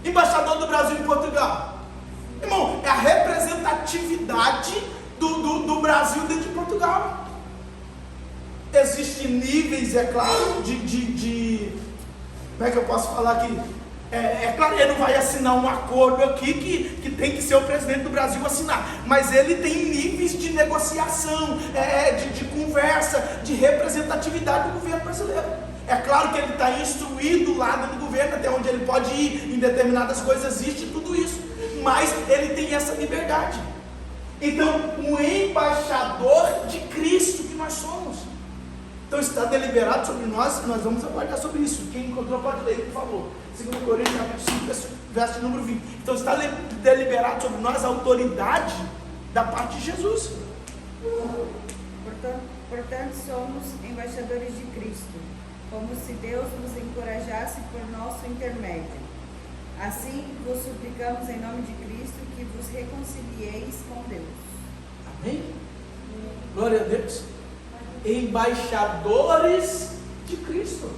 Embaixador do Brasil em Portugal. Irmão, é a representatividade do Brasil dentro de Portugal. Existem níveis, é claro, como é que eu posso falar aqui? É claro, ele não vai assinar um acordo aqui que tem que ser o presidente do Brasil assinar, mas ele tem níveis de negociação, de conversa, de representatividade do governo brasileiro. É claro que ele está instruído lá dentro do governo, até onde ele pode ir em determinadas coisas, existe tudo isso, mas ele tem essa liberdade. Então, o embaixador de Cristo que nós somos. Então está deliberado sobre nós, nós vamos abordar sobre isso. Quem encontrou pode ler, por favor. 2 Coríntios capítulo 5, verso número 20. Então está deliberado sobre nós a autoridade da parte de Jesus. Portanto, somos embaixadores de Cristo, como se Deus nos encorajasse por nosso intermédio. Assim vos suplicamos em nome de Cristo que vos reconcilieis com Deus. Amém? Glória a Deus. Embaixadores de Cristo.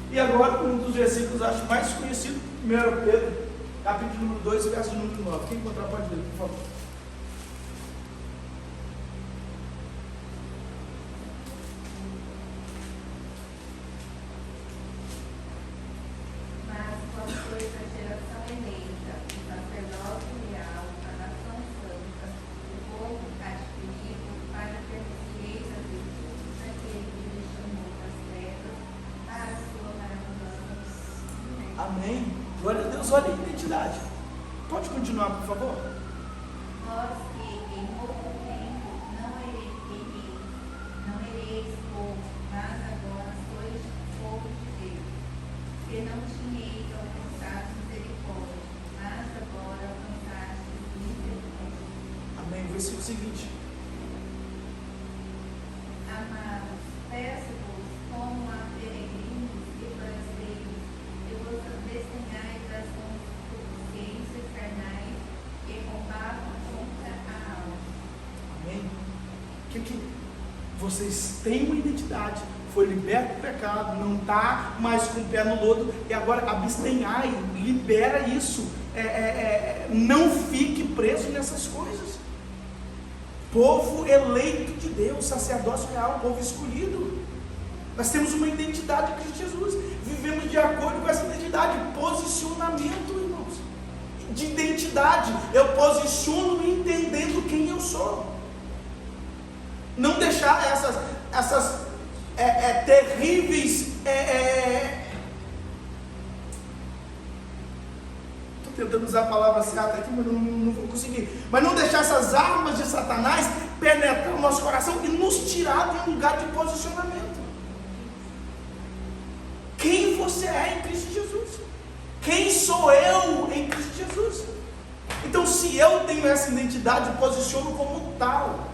E agora, um dos versículos acho mais conhecido, 1 Pedro, capítulo número 2, verso número 9. Quem encontrar pode ler, por favor. Mas quando foi a geração eleita, o sacerdócio real, a nação santa, o povo adquirido, para ter ciência das virtudes daquele que lhe chamou das trevas para a sua maravilhosa luz. Amém. Glória a Deus, olha a identidade. Pode continuar, por favor? Vós que em outro tempo não ereis povo, mas agora sois povo de Deus, que não tinhais alcançado misericórdia, mas agora alcançastes misericórdia. Amém. Versículo seguinte. Amados, peço-vos como a peregrinos e brasileiros, que vos abstenhais das concupiscências carnais que combatam contra a alma. Amém. Que vocês têm uma identidade, foi liberto do pecado, não está mais com o pé no lodo, e agora abstenhai, libera isso, não fique preso nessas coisas. Povo eleito de Deus, sacerdócio real, povo escolhido. Nós temos uma identidade em Cristo Jesus, vivemos de acordo com essa identidade. Posicionamento, irmãos, de identidade, eu posiciono entendendo quem eu sou. Não deixar essas terríveis, estou tentando usar a palavra certa aqui, mas não vou conseguir, mas não deixar essas armas de Satanás penetrar o nosso coração e nos tirar de um lugar de posicionamento. Quem você é em Cristo Jesus? Quem sou eu em Cristo Jesus? Então, se eu tenho essa identidade, eu posiciono como tal.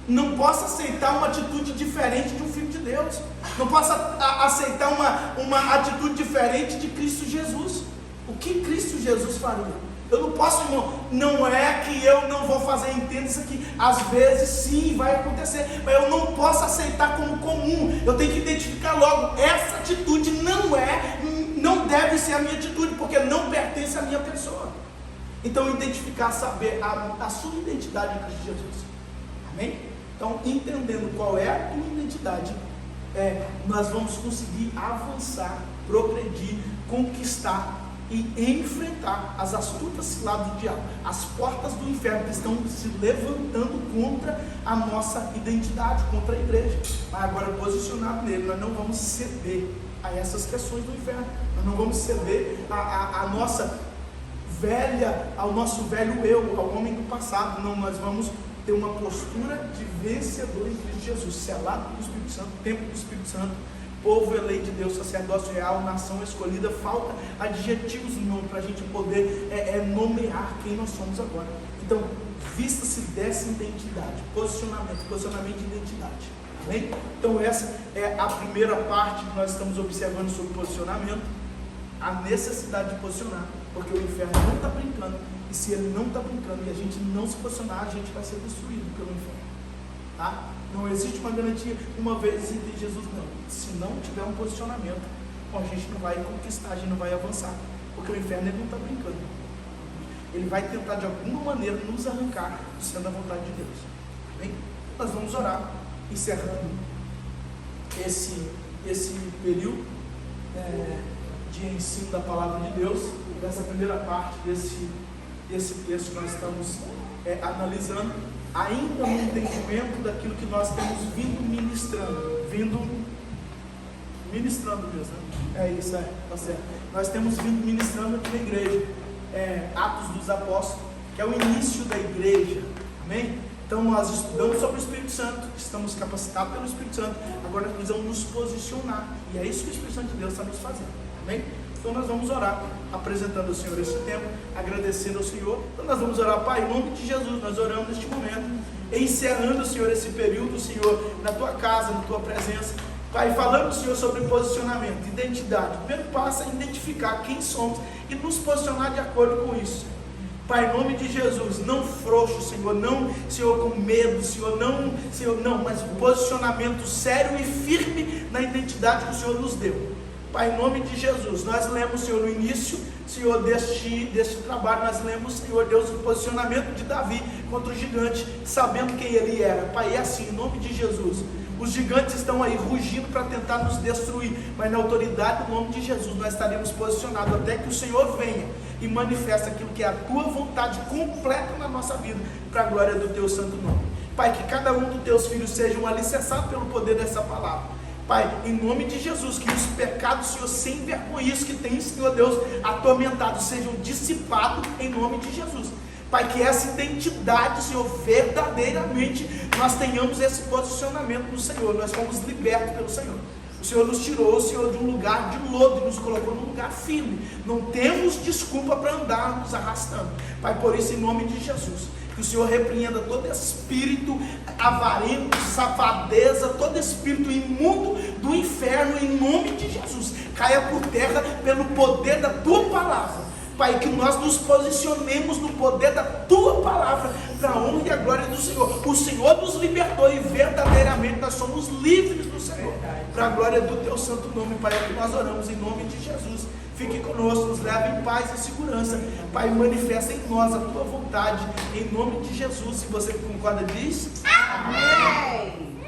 Não posso aceitar uma atitude diferente de um filho de Deus. Não posso aceitar uma atitude diferente de Cristo Jesus. O que Cristo Jesus faria? Eu não posso, irmão, não é que eu não vou fazer, entenda isso aqui. Às vezes sim, vai acontecer, mas eu não posso aceitar como comum. Eu tenho que identificar logo, essa atitude não deve ser a minha atitude, porque não pertence à minha pessoa. Então identificar, saber a sua identidade em Cristo Jesus. Amém? Então, entendendo qual é a tua identidade, nós vamos conseguir avançar, progredir, conquistar e enfrentar as astutas ciladas do diabo, as portas do inferno que estão se levantando contra a nossa identidade, contra a igreja. Mas agora, posicionado nele, nós não vamos ceder a essas questões do inferno, nós não vamos ceder ao nosso velho eu, ao homem do passado. Não, nós vamos ter uma postura de vencedor em Cristo Jesus, selado pelo Espírito Santo, templo do Espírito Santo, povo eleito de Deus, sacerdócio real, nação escolhida. Falta adjetivos para a gente poder nomear quem nós somos agora. Então, vista-se dessa identidade, posicionamento de identidade. Amém? Então, essa é a primeira parte que nós estamos observando sobre posicionamento. a necessidade de posicionar, porque o inferno não está brincando, e se ele não está brincando e a gente não se posicionar, a gente vai ser destruído pelo inferno, tá? Não existe uma garantia, uma vez em Jesus, não. Se não tiver um posicionamento, a gente não vai conquistar, a gente não vai avançar, porque o inferno ele não está brincando, ele vai tentar de alguma maneira nos arrancar do centro da vontade de Deus. Bem, nós vamos orar, encerrando esse período de ensino da palavra de Deus, dessa primeira parte desse texto que nós estamos analisando, ainda no entendimento daquilo que nós temos vindo ministrando mesmo, né? É isso, tá certo. Nós temos vindo ministrando aqui na igreja, Atos dos Apóstolos, que é o início da igreja, amém? Então nós estudamos sobre o Espírito Santo, estamos capacitados pelo Espírito Santo, agora nós precisamos nos posicionar, e é isso que o Espírito Santo de Deus está nos fazendo, amém? Então nós vamos orar, apresentando ao Senhor esse tempo, agradecendo ao Senhor. Então nós vamos orar, Pai, em nome de Jesus, nós oramos neste momento, encerrando, Senhor, esse período, Senhor, na Tua casa, na Tua presença, Pai, falando, Senhor, sobre posicionamento, identidade. O primeiro passo é identificar quem somos e nos posicionar de acordo com isso. Pai, em nome de Jesus, não frouxo, Senhor, não, Senhor, com medo, Senhor, não, mas posicionamento sério e firme na identidade que o Senhor nos deu. Pai, em nome de Jesus, nós lemos, Senhor, no início, Senhor, deste trabalho, nós lemos, Senhor Deus, o posicionamento de Davi contra o gigante, sabendo quem ele era. Pai, é assim, em nome de Jesus. Os gigantes estão aí rugindo para tentar nos destruir, mas na autoridade do nome de Jesus nós estaremos posicionados até que o Senhor venha e manifeste aquilo que é a Tua vontade completa na nossa vida, para a glória do Teu santo nome. Pai, que cada um dos Teus filhos sejam alicerçados pelo poder dessa palavra. Pai, em nome de Jesus, que os pecados, Senhor, sem vergonha que tem, Senhor Deus, atormentado, sejam dissipados em nome de Jesus. Pai, que essa identidade, Senhor, verdadeiramente nós tenhamos esse posicionamento no Senhor. Nós fomos libertos pelo Senhor. O Senhor nos tirou, Senhor, de um lugar de lodo e nos colocou num lugar firme. Não temos desculpa para andar nos arrastando. Pai, por isso, em nome de Jesus, que o Senhor repreenda todo espírito avarento, safadeza, todo espírito imundo do inferno, em nome de Jesus. Caia por terra pelo poder da Tua palavra. Pai, que nós nos posicionemos no poder da Tua palavra, para a honra e a glória do Senhor. O Senhor nos libertou e verdadeiramente nós somos livres do Senhor, para a glória do Teu santo nome. Pai, é que nós oramos em nome de Jesus. Fique conosco, nos leve em paz e segurança. Pai, manifesta em nós a Tua vontade, em nome de Jesus. Se você concorda, diz amém.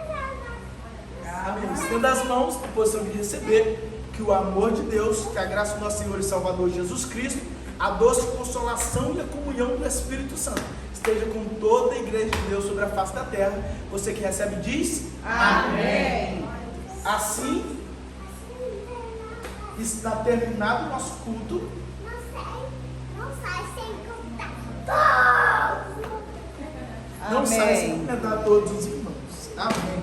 Amém. Estenda as mãos na posição de receber. Que o amor de Deus, que a graça do nosso Senhor e Salvador Jesus Cristo, a doce consolação e a comunhão do Espírito Santo esteja com toda a igreja de Deus sobre a face da terra. Você que recebe diz amém. Assim está terminado o nosso culto. Não sai sem cumprimentar todos os irmãos. Amém.